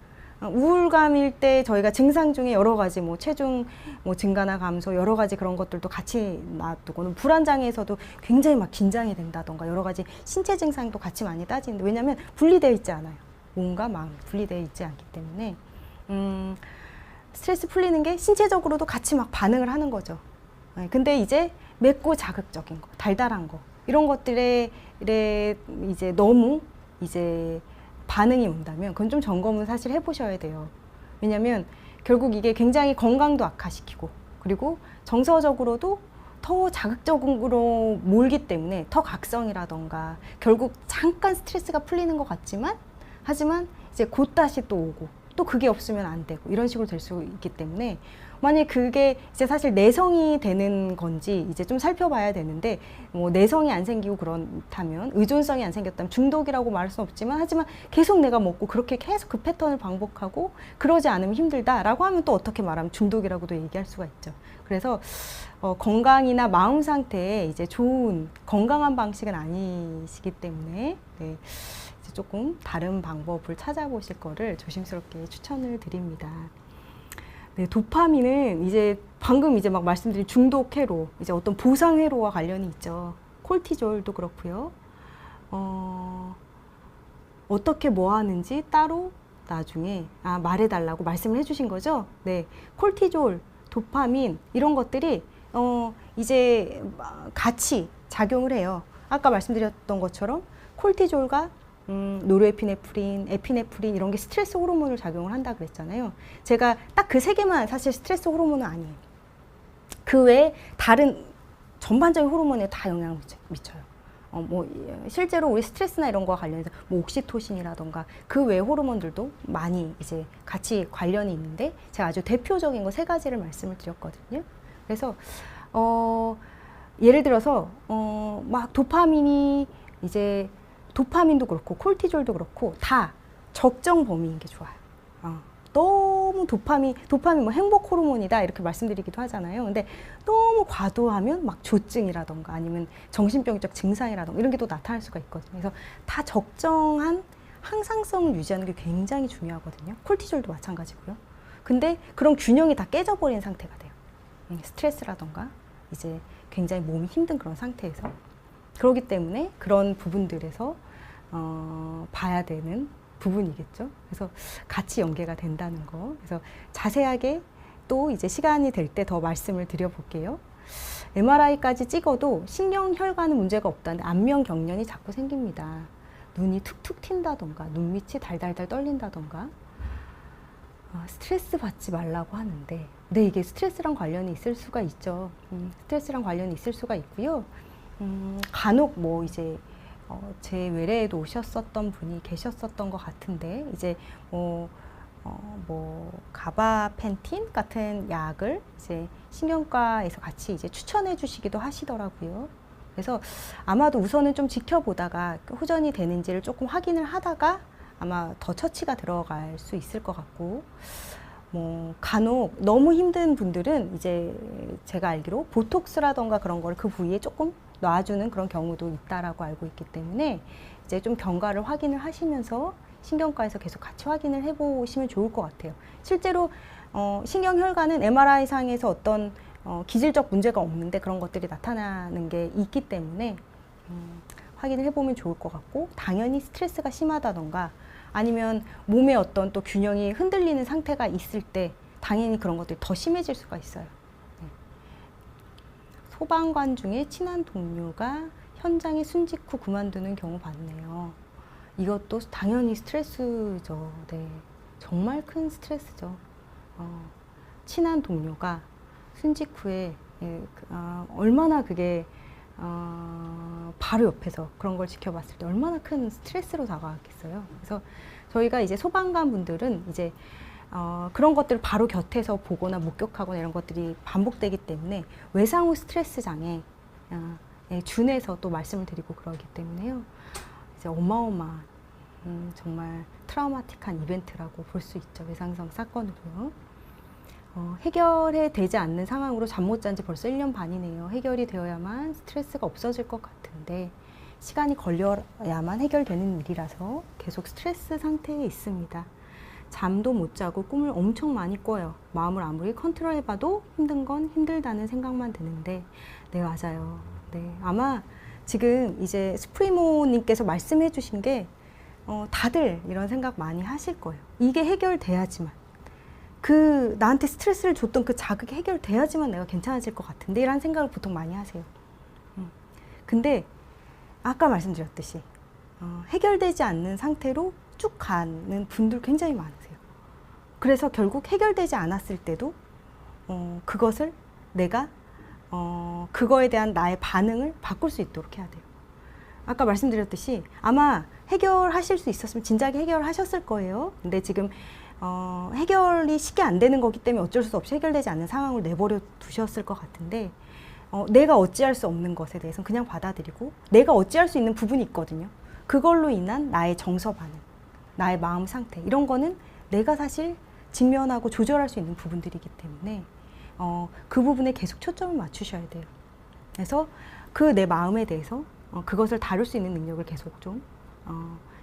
우울감일 때 저희가 증상 중에 여러 가지 뭐 체중 뭐 증가나 감소 여러 가지 그런 것들도 같이 놔두고는 불안장애에서도 굉장히 막 긴장이 된다던가 여러 가지 신체 증상도 같이 많이 따지는데 왜냐하면 분리되어 있지 않아요. 몸과 마음이 분리되어 있지 않기 때문에 스트레스 풀리는 게 신체적으로도 같이 막 반응을 하는 거죠. 근데 이제 맵고 자극적인 거, 달달한 거 이런 것들에 이제 너무 이제 반응이 온다면 그건 좀 점검을 사실 해보셔야 돼요. 왜냐하면 결국 이게 굉장히 건강도 악화시키고 그리고 정서적으로도 더 자극적으로 몰기 때문에 더 각성이라던가 결국 잠깐 스트레스가 풀리는 것 같지만 하지만 이제 곧 다시 또 오고 또 그게 없으면 안 되고 이런 식으로 될 수 있기 때문에 만약에 그게 이제 사실 내성이 되는 건지 이제 좀 살펴봐야 되는데 뭐 내성이 안 생기고 그렇다면 의존성이 안 생겼다면 중독이라고 말할 수는 없지만 하지만 계속 내가 먹고 그렇게 계속 그 패턴을 반복하고 그러지 않으면 힘들다라고 하면 또 어떻게 말하면 중독이라고도 얘기할 수가 있죠. 그래서 건강이나 마음 상태에 이제 좋은 건강한 방식은 아니시기 때문에 네, 이제 조금 다른 방법을 찾아보실 거를 조심스럽게 추천을 드립니다. 네, 도파민은 이제 방금 이제 막 말씀드린 중독 회로, 이제 어떤 보상 회로와 관련이 있죠. 콜티졸도 그렇고요. 어떻게 뭐 하는지 따로 나중에 말해달라고 말씀을 해주신 거죠. 네, 콜티졸, 도파민 이런 것들이 이제 같이 작용을 해요. 아까 말씀드렸던 것처럼 콜티졸과 노르에피네프린, 에피네프린 이런 게 스트레스 호르몬을 작용을 한다 그랬잖아요. 제가 딱 그 세 개만 사실 스트레스 호르몬은 아니에요. 그 외에 다른 전반적인 호르몬에 다 영향을 미쳐요. 뭐 실제로 우리 스트레스나 이런 거와 관련해서 뭐 옥시토신이라던가 그 외 호르몬들도 많이 이제 같이 관련이 있는데 제가 아주 대표적인 거 3가지를 말씀을 드렸거든요. 그래서 예를 들어서 막 도파민이 이제 도파민도 그렇고 콜티졸도 그렇고 다 적정 범위인 게 좋아요. 너무 도파민 뭐 행복 호르몬이다 이렇게 말씀드리기도 하잖아요. 근데 너무 과도하면 막 조증이라던가 아니면 정신병적 증상이라던가 이런 게 또 나타날 수가 있거든요. 그래서 다 적정한 항상성을 유지하는 게 굉장히 중요하거든요. 콜티졸도 마찬가지고요. 근데 그런 균형이 다 깨져버린 상태가 돼요. 스트레스라던가 이제 굉장히 몸이 힘든 그런 상태에서 그렇기 때문에 그런 부분들에서 봐야 되는 부분이겠죠. 그래서 같이 연계가 된다는 거. 그래서 자세하게 또 이제 시간이 될 때 더 말씀을 드려볼게요. MRI까지 찍어도 신경혈관은 문제가 없다는데 안면 경련이 자꾸 생깁니다. 눈이 툭툭 튄다던가 눈밑이 달달달 떨린다던가 스트레스 받지 말라고 하는데 네, 이게 스트레스랑 관련이 있을 수가 있죠. 스트레스랑 관련이 있을 수가 있고요. 간혹 뭐 이제 제 외래에도 오셨었던 분이 계셨었던 것 같은데 이제 뭐 가바펜틴 같은 약을 이제 신경과에서 같이 이제 추천해 주시기도 하시더라고요. 그래서 아마도 우선은 좀 지켜보다가 호전이 되는지를 조금 확인을 하다가 아마 더 처치가 들어갈 수 있을 것 같고 뭐 간혹 너무 힘든 분들은 이제 제가 알기로 보톡스라던가 그런 걸 그 부위에 조금 놔주는 그런 경우도 있다라고 알고 있기 때문에 이제 좀 경과를 확인을 하시면서 신경과에서 계속 같이 확인을 해보시면 좋을 것 같아요. 실제로 신경혈관은 MRI 상에서 어떤 기질적 문제가 없는데 그런 것들이 나타나는 게 있기 때문에 확인을 해보면 좋을 것 같고, 당연히 스트레스가 심하다던가 아니면 몸의 어떤 또 균형이 흔들리는 상태가 있을 때 당연히 그런 것들이 더 심해질 수가 있어요. 네. 소방관 중에 친한 동료가 현장에 순직 후 그만두는 경우 많네요. 이것도 당연히 스트레스죠. 네. 정말 큰 스트레스죠. 친한 동료가 순직 후에 얼마나 그게 바로 옆에서 그런 걸 지켜봤을 때 얼마나 큰 스트레스로 다가왔겠어요. 그래서 저희가 이제 소방관 분들은 이제 그런 것들을 바로 곁에서 보거나 목격하거나 이런 것들이 반복되기 때문에 외상 후 스트레스 장애 준해서 또 말씀을 드리고 그러기 때문에요. 이제 어마어마한 정말 트라우마틱한 이벤트라고 볼 수 있죠. 외상성 사건으로요. 해결이 되지 않는 상황으로 잠 못 잔 지 벌써 1년 반이네요. 해결이 되어야만 스트레스가 없어질 것 같은데 시간이 걸려야만 해결되는 일이라서 계속 스트레스 상태에 있습니다. 잠도 못 자고 꿈을 엄청 많이 꿔요. 마음을 아무리 컨트롤해봐도 힘든 건 힘들다는 생각만 드는데, 네, 맞아요. 네, 아마 지금 이제 스프리모님께서 말씀해 주신 게 다들 이런 생각 많이 하실 거예요. 이게 해결돼야지만, 나한테 스트레스를 줬던 그 자극이 해결돼야지만 내가 괜찮아질 것 같은데 이런 생각을 보통 많이 하세요. 근데 아까 말씀드렸듯이 해결되지 않는 상태로 쭉 가는 분들 굉장히 많으세요. 그래서 결국 해결되지 않았을 때도 그것을 내가 그거에 대한 나의 반응을 바꿀 수 있도록 해야 돼요. 아까 말씀드렸듯이 아마 해결하실 수 있었으면 진작에 해결하셨을 거예요. 근데 지금 해결이 쉽게 안 되는 거기 때문에 어쩔 수 없이 해결되지 않는 상황을 내버려 두셨을 것 같은데, 내가 어찌할 수 없는 것에 대해서는 그냥 받아들이고, 내가 어찌할 수 있는 부분이 있거든요. 그걸로 인한 나의 정서 반응, 나의 마음 상태, 이런 거는 내가 사실 직면하고 조절할 수 있는 부분들이기 때문에 그 부분에 계속 초점을 맞추셔야 돼요. 그래서 그 내 마음에 대해서 그것을 다룰 수 있는 능력을 계속 좀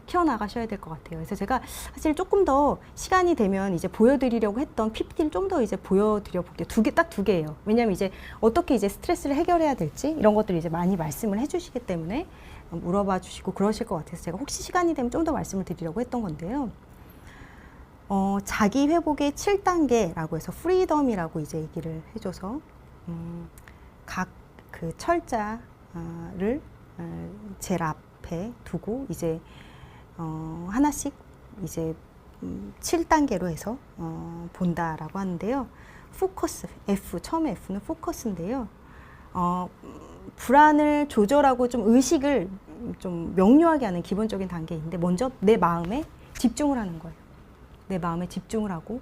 키워나가셔야 될 것 같아요. 그래서 제가 사실 조금 더 시간이 되면 이제 보여드리려고 했던 PPT를 좀 더 이제 보여드려 볼게요. 딱 두 개예요. 왜냐하면 이제 어떻게 이제 스트레스를 해결해야 될지 이런 것들을 이제 많이 말씀을 해주시기 때문에 물어봐 주시고 그러실 것 같아서 제가 혹시 시간이 되면 좀 더 말씀을 드리려고 했던 건데요. 자기 회복의 7단계라고 해서 프리덤이라고 이제 얘기를 해줘서 각 그 철자를 제일 앞에 두고 이제 하나씩 이제 7단계로 해서 본다라고 하는데요. 포커스, F, 처음에 F는 포커스인데요. 불안을 조절하고 좀 의식을 좀 명료하게 하는 기본적인 단계인데, 먼저 내 마음에 집중을 하는 거예요. 내 마음에 집중을 하고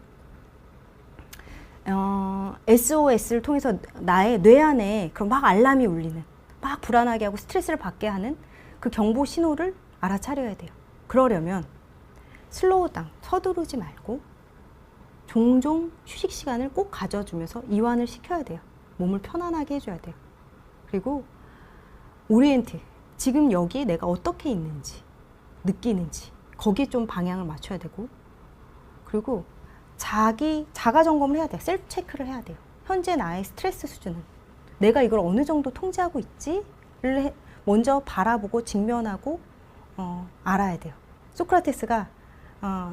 SOS를 통해서 나의 뇌 안에 그런 막 알람이 울리는, 막 불안하게 하고 스트레스를 받게 하는 그 경보 신호를 알아차려야 돼요. 그러려면 슬로우 다운, 서두르지 말고 종종 휴식 시간을 꼭 가져주면서 이완을 시켜야 돼요. 몸을 편안하게 해줘야 돼요. 그리고 오리엔트, 지금 여기에 내가 어떻게 있는지, 느끼는지 거기에 좀 방향을 맞춰야 되고, 그리고 자가 점검을 해야 돼요. 셀프 체크를 해야 돼요. 현재 나의 스트레스 수준은 내가 이걸 어느 정도 통제하고 있지를 먼저 바라보고 직면하고 알아야 돼요. 소크라테스가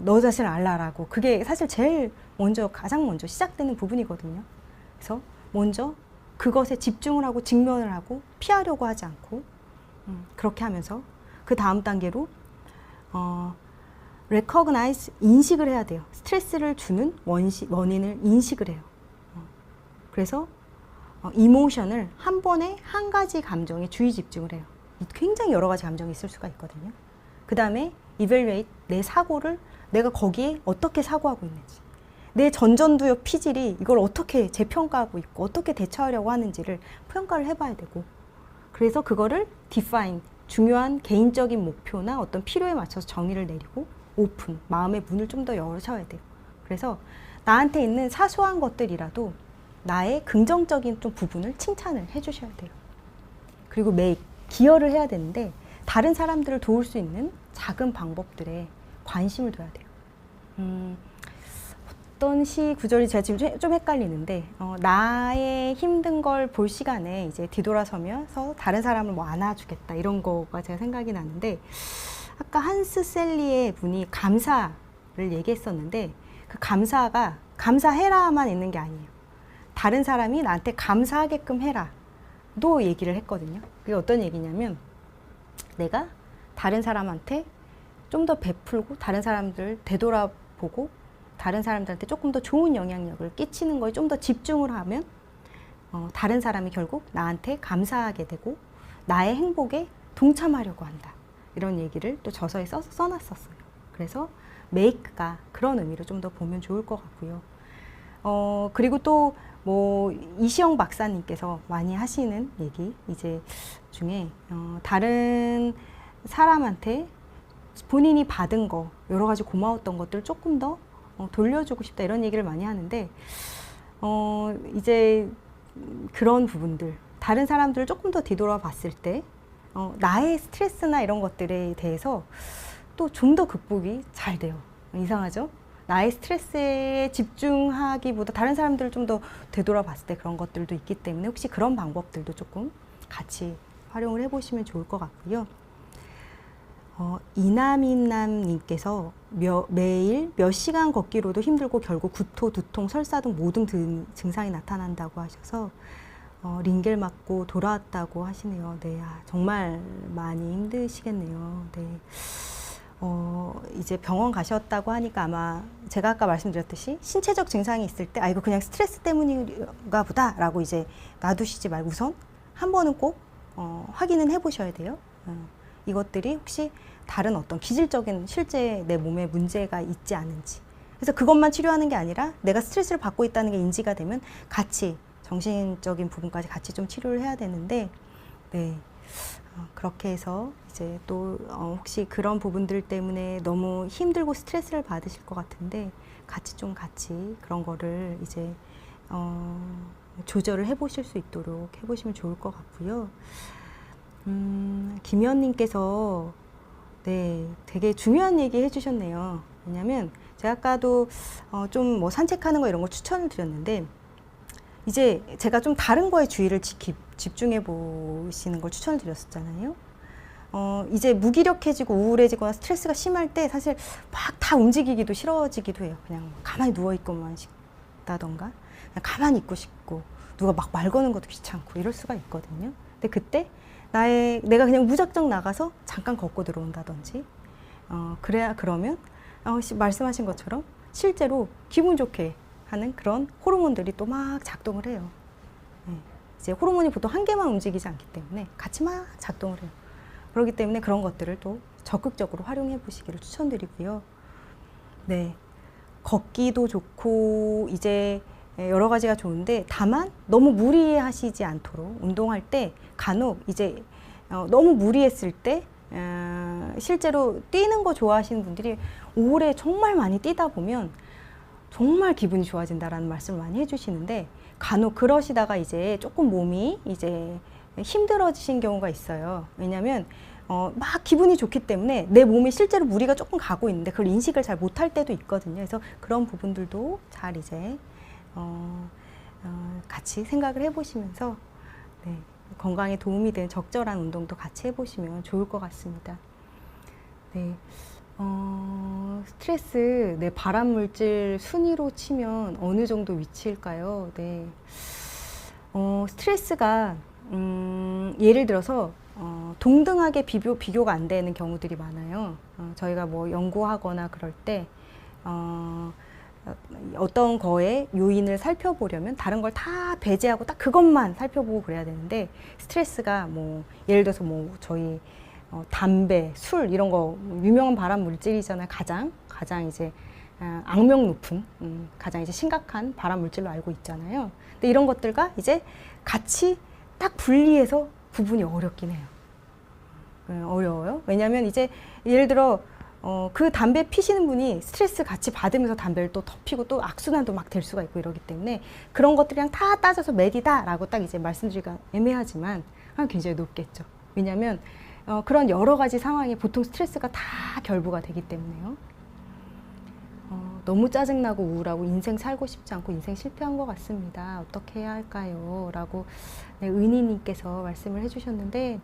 너 자신을 알라라고, 그게 사실 제일 먼저, 가장 먼저 시작되는 부분이거든요. 그래서 먼저 그것에 집중을 하고 직면을 하고 피하려고 하지 않고 그렇게 하면서 그 다음 단계로 recognize, 인식을 해야 돼요. 스트레스를 주는 원인을 인식을 해요. 그래서 이모션을 한 번에 한 가지 감정에 주의 집중을 해요. 굉장히 여러 가지 감정이 있을 수가 있거든요. 그 다음에 evaluate, 내 사고를 내가 거기에 어떻게 사고하고 있는지, 내 전전두엽 피질이 이걸 어떻게 재평가하고 있고 어떻게 대처하려고 하는지를 평가를 해봐야 되고, 그래서 그거를 define, 중요한 개인적인 목표나 어떤 필요에 맞춰서 정의를 내리고 오픈, 마음의 문을 좀 더 열어셔야 돼요. 그래서 나한테 있는 사소한 것들이라도 나의 긍정적인 좀 부분을 칭찬을 해주셔야 돼요. 그리고 make, 기여를 해야 되는데 다른 사람들을 도울 수 있는 작은 방법들에 관심을 둬야 돼요. 어떤 시 구절이 제가 지금 좀 헷갈리는데 나의 힘든 걸 볼 시간에 이제 뒤돌아서면서 다른 사람을 뭐 안아주겠다 이런 거가 제가 생각이 나는데 아까 한스 셀리의 분이 감사를 얘기했었는데 그 감사가 감사해라만 있는 게 아니에요. 다른 사람이 나한테 감사하게끔 해라도 얘기를 했거든요. 그게 어떤 얘기냐면 내가 다른 사람한테 좀 더 베풀고 다른 사람들 되돌아보고 다른 사람들한테 조금 더 좋은 영향력을 끼치는 거에 좀 더 집중을 하면 다른 사람이 결국 나한테 감사하게 되고 나의 행복에 동참하려고 한다. 이런 얘기를 또 저서에 써놨었어요. 그래서 make가 그런 의미로 좀 더 보면 좋을 것 같고요. 그리고 또 뭐 이시영 박사님께서 많이 하시는 얘기 이제 중에 다른 사람한테 본인이 받은 거 여러 가지 고마웠던 것들 조금 더 돌려주고 싶다 이런 얘기를 많이 하는데 이제 그런 부분들 다른 사람들을 조금 더 뒤돌아봤을 때 나의 스트레스나 이런 것들에 대해서 또 좀 더 극복이 잘 돼요. 이상하죠? 나의 스트레스에 집중하기보다 다른 사람들을 좀 더 되돌아봤을 때 그런 것들도 있기 때문에 혹시 그런 방법들도 조금 같이 활용을 해보시면 좋을 것 같고요. 이남인남님께서 매일 몇 시간 걷기로도 힘들고 결국 구토, 두통, 설사 등 모든 증상이 나타난다고 하셔서 링겔 맞고 돌아왔다고 하시네요. 네, 정말 많이 힘드시겠네요. 네. 이제 병원 가셨다고 하니까 아마 제가 아까 말씀드렸듯이 신체적 증상이 있을 때 이거 그냥 스트레스 때문인가 보다 라고 이제 놔두시지 말고 우선 한 번은 꼭 확인은 해보셔야 돼요. 이것들이 혹시 다른 어떤 기질적인 실제 내 몸에 문제가 있지 않은지. 그래서 그것만 치료하는 게 아니라 내가 스트레스를 받고 있다는 게 인지가 되면 같이 정신적인 부분까지 같이 좀 치료를 해야 되는데, 네. 그렇게 해서 이제 또 혹시 그런 부분들 때문에 너무 힘들고 스트레스를 받으실 것 같은데 같이 그런 거를 이제 조절을 해보실 수 있도록 해보시면 좋을 것 같고요. 김현님께서 네, 되게 중요한 얘기 해주셨네요. 왜냐면 제가 아까도 좀 뭐 산책하는 거 이런 거 추천을 드렸는데 이제 제가 좀 다른 거에 주의를 집중해 보시는 걸 추천을 드렸었잖아요. 이제 무기력해지고 우울해지거나 스트레스가 심할 때 사실 막 다 움직이기도 싫어지기도 해요. 그냥 가만히 누워있고만 싶다던가 그냥 가만히 있고 싶고 누가 막 말 거는 것도 귀찮고 이럴 수가 있거든요. 근데 그때 내가 그냥 무작정 나가서 잠깐 걷고 들어온다든지 그러면 말씀하신 것처럼 실제로 기분 좋게 하는 그런 호르몬들이 또 막 작동을 해요. 네. 이제 호르몬이 보통 한 개만 움직이지 않기 때문에 같이 막 작동을 해요. 그렇기 때문에 그런 것들을 또 적극적으로 활용해 보시기를 추천드리고요. 네. 걷기도 좋고 이제 여러 가지가 좋은데 다만 너무 무리하시지 않도록 운동할 때 간혹 이제 너무 무리했을 때 실제로 뛰는 거 좋아하시는 분들이 오래 정말 많이 뛰다 보면 정말 기분이 좋아진다라는 말씀을 많이 해주시는데 간혹 그러시다가 이제 조금 몸이 이제 힘들어지신 경우가 있어요. 왜냐하면 막 기분이 좋기 때문에 내 몸이 실제로 무리가 조금 가고 있는데 그걸 인식을 잘 못할 때도 있거든요. 그래서 그런 부분들도 잘 이제 같이 생각을 해보시면서 네, 건강에 도움이 되는 적절한 운동도 같이 해보시면 좋을 것 같습니다. 네. 스트레스, 네, 발암물질 순위로 치면 어느 정도 위치일까요? 네. 스트레스가, 예를 들어서, 동등하게 비교가 안 되는 경우들이 많아요. 저희가 뭐 연구하거나 그럴 때, 어떤 거에 요인을 살펴보려면 다른 걸 다 배제하고 딱 그것만 살펴보고 그래야 되는데, 스트레스가 뭐, 예를 들어서 뭐, 저희, 담배, 술 이런 거 유명한 발암 물질이잖아요. 가장 이제 악명 높은 가장 이제 심각한 발암 물질로 알고 있잖아요. 근데 이런 것들과 이제 같이 딱 분리해서 구분이 어렵긴 해요. 어려워요. 왜냐하면 이제 예를 들어 그 담배 피시는 분이 스트레스 같이 받으면서 담배를 또 더 피고 또 악순환도 막 될 수가 있고 이러기 때문에 그런 것들이랑 다 따져서 맥이다라고 딱 이제 말씀드리기가 애매하지만 굉장히 높겠죠. 왜냐하면 그런 여러 가지 상황에 보통 스트레스가 다 결부가 되기 때문에요. 너무 짜증나고 우울하고 인생 살고 싶지 않고 인생 실패한 것 같습니다. 어떻게 해야 할까요? 라고 네, 은희님께서 말씀을 해주셨는데,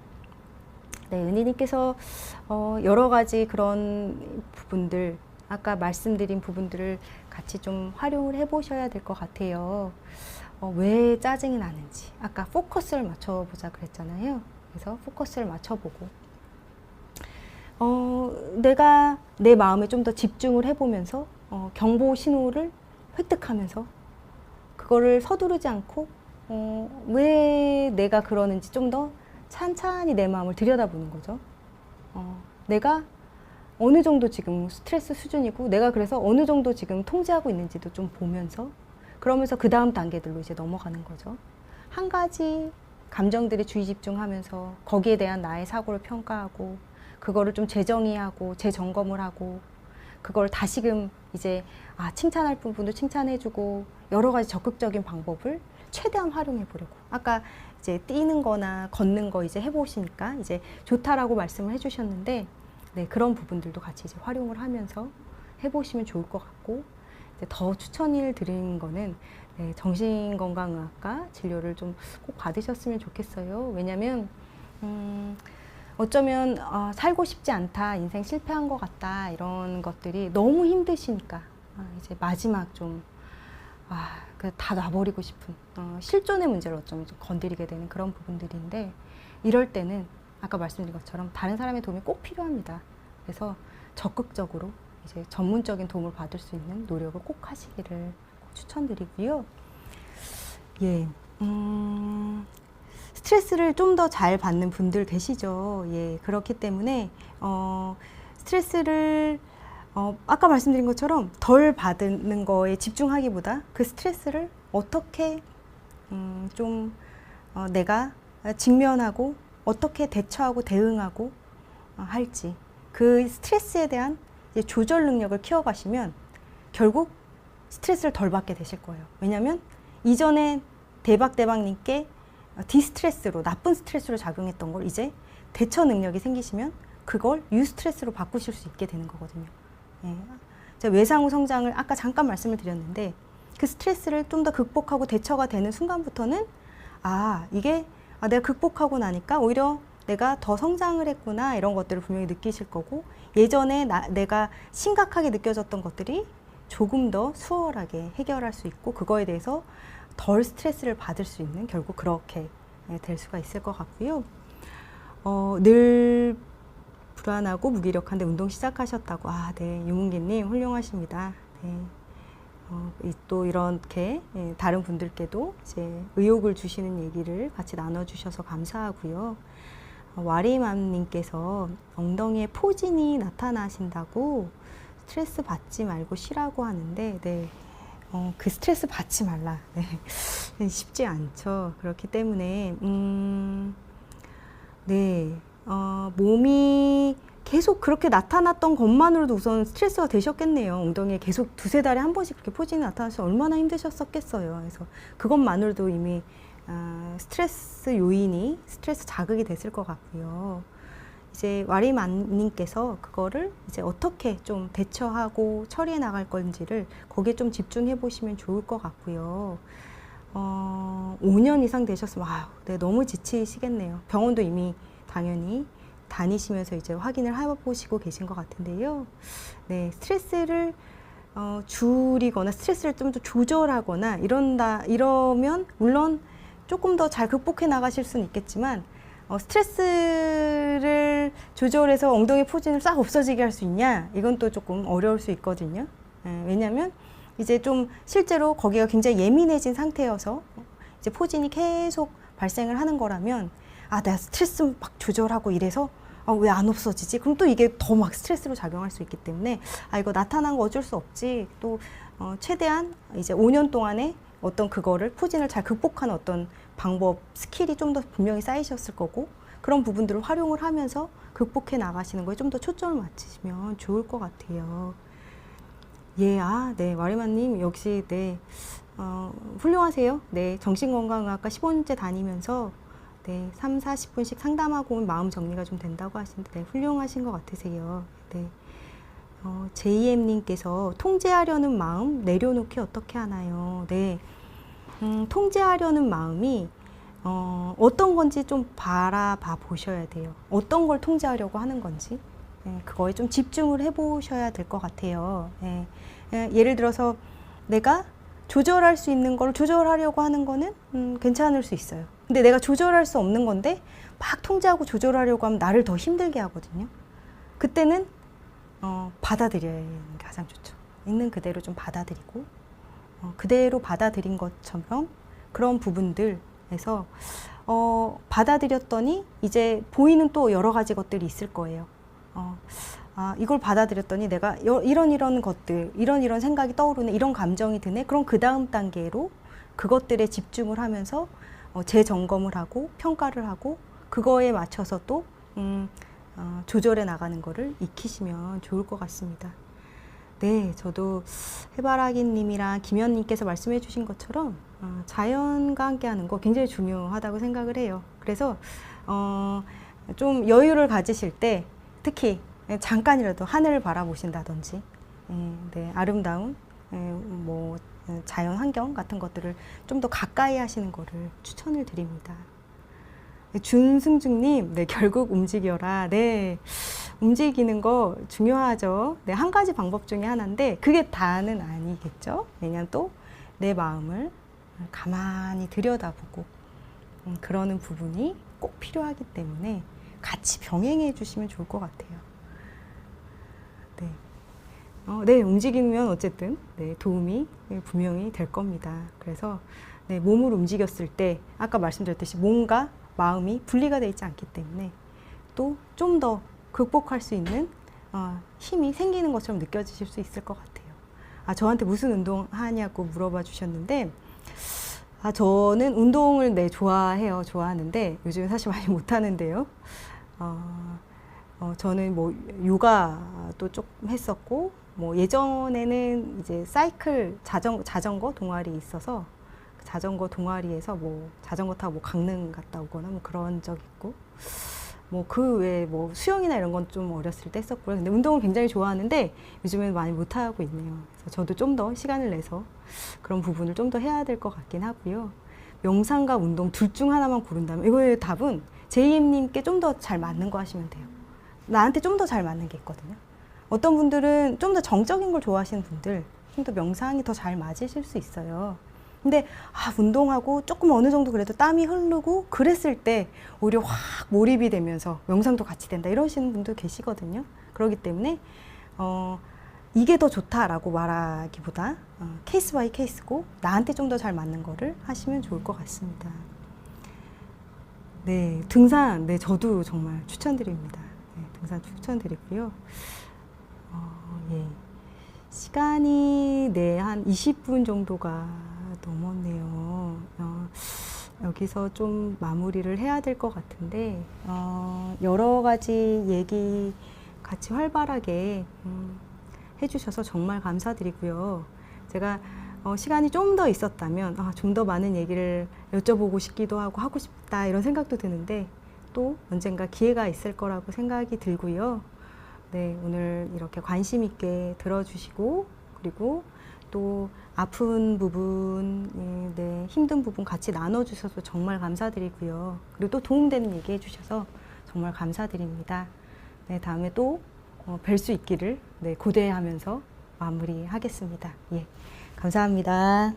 네, 은희님께서 여러 가지 그런 부분들, 아까 말씀드린 부분들을 같이 좀 활용을 해보셔야 될 것 같아요. 왜 짜증이 나는지, 아까 포커스를 맞춰보자 그랬잖아요. 그래서 포커스를 맞춰보고 내가 내 마음에 좀 더 집중을 해보면서 경보 신호를 획득하면서 그거를 서두르지 않고 왜 내가 그러는지 좀 더 찬찬히 내 마음을 들여다보는 거죠. 내가 어느 정도 지금 스트레스 수준이고 내가 그래서 어느 정도 지금 통제하고 있는지도 좀 보면서 그러면서 그 다음 단계들로 이제 넘어가는 거죠. 한 가지 감정들에 주의 집중하면서 거기에 대한 나의 사고를 평가하고 그거를 좀 재정의하고 재점검을 하고 그걸 다시금 이제 칭찬할 부분도 칭찬해주고 여러 가지 적극적인 방법을 최대한 활용해 보려고. 아까 이제 뛰는 거나 걷는 거 이제 해보시니까 이제 좋다라고 말씀을 해주셨는데, 네, 그런 부분들도 같이 이제 활용을 하면서 해보시면 좋을 것 같고, 이제 더 추천을 드리는 거는 네, 정신건강의학과 진료를 좀 꼭 받으셨으면 좋겠어요. 왜냐면 어쩌면 살고 싶지 않다, 인생 실패한 것 같다 이런 것들이 너무 힘드시니까 이제 마지막 좀 다 놔버리고 싶은 실존의 문제를 어쩌면 좀 건드리게 되는 그런 부분들인데, 이럴 때는 아까 말씀드린 것처럼 다른 사람의 도움이 꼭 필요합니다. 그래서 적극적으로 이제 전문적인 도움을 받을 수 있는 노력을 꼭 하시기를 꼭 추천드리고요. 예, 스트레스를 좀 더 잘 받는 분들 계시죠. 예, 그렇기 때문에 스트레스를 아까 말씀드린 것처럼 덜 받는 거에 집중하기보다 그 스트레스를 어떻게 내가 직면하고 어떻게 대처하고 대응하고 할지, 그 스트레스에 대한 이제 조절 능력을 키워가시면 결국 스트레스를 덜 받게 되실 거예요. 왜냐하면 이전에 대박님께 디스트레스로, 나쁜 스트레스로 작용했던 걸 이제 대처 능력이 생기시면 그걸 유스트레스로 바꾸실 수 있게 되는 거거든요. 예. 제가 외상후 성장을 아까 잠깐 말씀을 드렸는데, 그 스트레스를 좀 더 극복하고 대처가 되는 순간부터는 이게 내가 극복하고 나니까 오히려 내가 더 성장을 했구나, 이런 것들을 분명히 느끼실 거고, 예전에 내가 심각하게 느껴졌던 것들이 조금 더 수월하게 해결할 수 있고 그거에 대해서 덜 스트레스를 받을 수 있는, 결국 그렇게 될 수가 있을 것 같고요. 늘 불안하고 무기력한데 운동 시작하셨다고. 네, 유문기님 훌륭하십니다. 네. 또 이렇게 다른 분들께도 이제 의욕을 주시는 얘기를 같이 나눠주셔서 감사하고요. 와리맘님께서 엉덩이에 포진이 나타나신다고 스트레스 받지 말고 쉬라고 하는데, 네, 그 스트레스 받지 말라. 네, 쉽지 않죠. 그렇기 때문에 네, 몸이 계속 그렇게 나타났던 것만으로도 우선 스트레스가 되셨겠네요. 엉덩이에 계속 두세 달에 한 번씩 그렇게 포진이 나타나서 얼마나 힘드셨었겠어요. 그래서 그것만으로도 이미 스트레스 요인이, 스트레스 자극이 됐을 것 같고요. 이제 와리맘님께서 그거를 이제 어떻게 좀 대처하고 처리해 나갈 건지를 거기에 좀 집중해 보시면 좋을 것 같고요. 5년 이상 되셨으면 네, 너무 지치시겠네요. 병원도 이미 당연히 다니시면서 이제 확인을 해보시고 계신 것 같은데요. 네, 스트레스를 줄이거나 스트레스를 좀 더 조절하거나 이러면 물론 조금 더 잘 극복해 나가실 수는 있겠지만, 스트레스를 조절해서 엉덩이 포진을 싹 없어지게 할 수 있냐? 이건 또 조금 어려울 수 있거든요. 왜냐하면 이제 좀 실제로 거기가 굉장히 예민해진 상태여서 이제 포진이 계속 발생을 하는 거라면, 내가 스트레스 막 조절하고 이래서 왜 안 없어지지? 그럼 또 이게 더 막 스트레스로 작용할 수 있기 때문에 이거 나타난 거 어쩔 수 없지. 또 최대한 이제 5년 동안에 어떤 그거를 포진을 잘 극복하는 어떤 방법, 스킬이 좀 더 분명히 쌓이셨을 거고, 그런 부분들을 활용을 하면서 극복해 나가시는 거에 좀 더 초점을 맞추시면 좋을 것 같아요. 예, 네, 와리마님 역시 네, 훌륭하세요. 네, 정신건강의학과 15년째 다니면서 네, 3, 40분씩 상담하고 오면 마음 정리가 좀 된다고 하시는데, 네, 훌륭하신 것 같으세요. 네, JM님께서 통제하려는 마음 내려놓기 어떻게 하나요? 네, 통제하려는 마음이 어떤 건지 좀 바라봐 보셔야 돼요. 어떤 걸 통제하려고 하는 건지 그거에 좀 집중을 해보셔야 될 것 같아요. 예를 들어서 내가 조절할 수 있는 걸 조절하려고 하는 거는 괜찮을 수 있어요. 근데 내가 조절할 수 없는 건데 막 통제하고 조절하려고 하면 나를 더 힘들게 하거든요. 그때는 받아들여야 하는 게 가장 좋죠. 있는 그대로 좀 받아들이고 그대로 받아들인 것처럼 그런 부분들에서 받아들였더니 이제 보이는 또 여러 가지 것들이 있을 거예요. 이걸 받아들였더니 내가 이런 것들, 이런 생각이 떠오르네, 이런 감정이 드네. 그럼 그 다음 단계로 그것들에 집중을 하면서 재점검을 하고 평가를 하고 그거에 맞춰서 또 조절해 나가는 거를 익히시면 좋을 것 같습니다. 네, 저도 해바라기님이랑 김현님께서 말씀해 주신 것처럼 자연과 함께 하는 거 굉장히 중요하다고 생각을 해요. 그래서 좀 여유를 가지실 때 특히 잠깐이라도 하늘을 바라보신다든지 네, 아름다운 뭐 자연 환경 같은 것들을 좀 더 가까이 하시는 거를 추천을 드립니다. 준승중님, 네, 결국 움직여라. 네, 움직이는 거 중요하죠. 네, 한 가지 방법 중에 하나인데 그게 다는 아니겠죠. 왜냐하면 또 내 마음을 가만히 들여다보고 그러는 부분이 꼭 필요하기 때문에 같이 병행해 주시면 좋을 것 같아요. 네, 네, 움직이면 어쨌든 네, 도움이 분명히 될 겁니다. 그래서 네, 몸을 움직였을 때 아까 말씀드렸듯이 몸과 마음이 분리가 되어 있지 않기 때문에 또 좀 더 극복할 수 있는 힘이 생기는 것처럼 느껴지실 수 있을 것 같아요. 저한테 무슨 운동 하냐고 물어봐 주셨는데 저는 운동을 네, 좋아하는데 요즘 사실 많이 못 하는데요. 저는 뭐 요가도 조금 했었고 뭐 예전에는 이제 사이클 자전거 동아리 있어서 자전거 동아리에서 뭐 자전거 타고 뭐 강릉 갔다 오거나 뭐 그런 적 있고 뭐 그 외에 뭐 수영이나 이런 건 좀 어렸을 때 했었고요. 근데 운동을 굉장히 좋아하는데 요즘에는 많이 못 하고 있네요. 그래서 저도 좀 더 시간을 내서 그런 부분을 좀 더 해야 될 것 같긴 하고요. 명상과 운동 둘 중 하나만 고른다면 이거의 답은 제이엠님께 좀 더 잘 맞는 거 하시면 돼요. 나한테 좀 더 잘 맞는 게 있거든요. 어떤 분들은 좀 더 정적인 걸 좋아하시는 분들 좀 더 명상이 더 잘 맞으실 수 있어요. 근데 운동하고 조금 어느 정도 그래도 땀이 흐르고 그랬을 때 오히려 확 몰입이 되면서 명상도 같이 된다 이러시는 분도 계시거든요. 그렇기 때문에 이게 더 좋다라고 말하기보다 케이스 바이 케이스고 나한테 좀 더 잘 맞는 거를 하시면 좋을 것 같습니다. 네, 등산 네, 저도 정말 추천드립니다. 네, 등산 추천드리고요. 예. 시간이 네, 한 20분 정도가 넘었네요. 여기서 좀 마무리를 해야 될 것 같은데 여러 가지 얘기 같이 활발하게 해주셔서 정말 감사드리고요. 제가 시간이 좀 더 있었다면 좀 더 많은 얘기를 여쭤보고 싶기도 하고 싶다 이런 생각도 드는데 또 언젠가 기회가 있을 거라고 생각이 들고요. 네, 오늘 이렇게 관심 있게 들어주시고 그리고 또 아픈 부분, 네, 힘든 부분 같이 나눠주셔서 정말 감사드리고요. 그리고 또 도움되는 얘기 해주셔서 정말 감사드립니다. 네, 다음에 또 뵐 수 있기를 네, 고대하면서 마무리하겠습니다. 예, 감사합니다.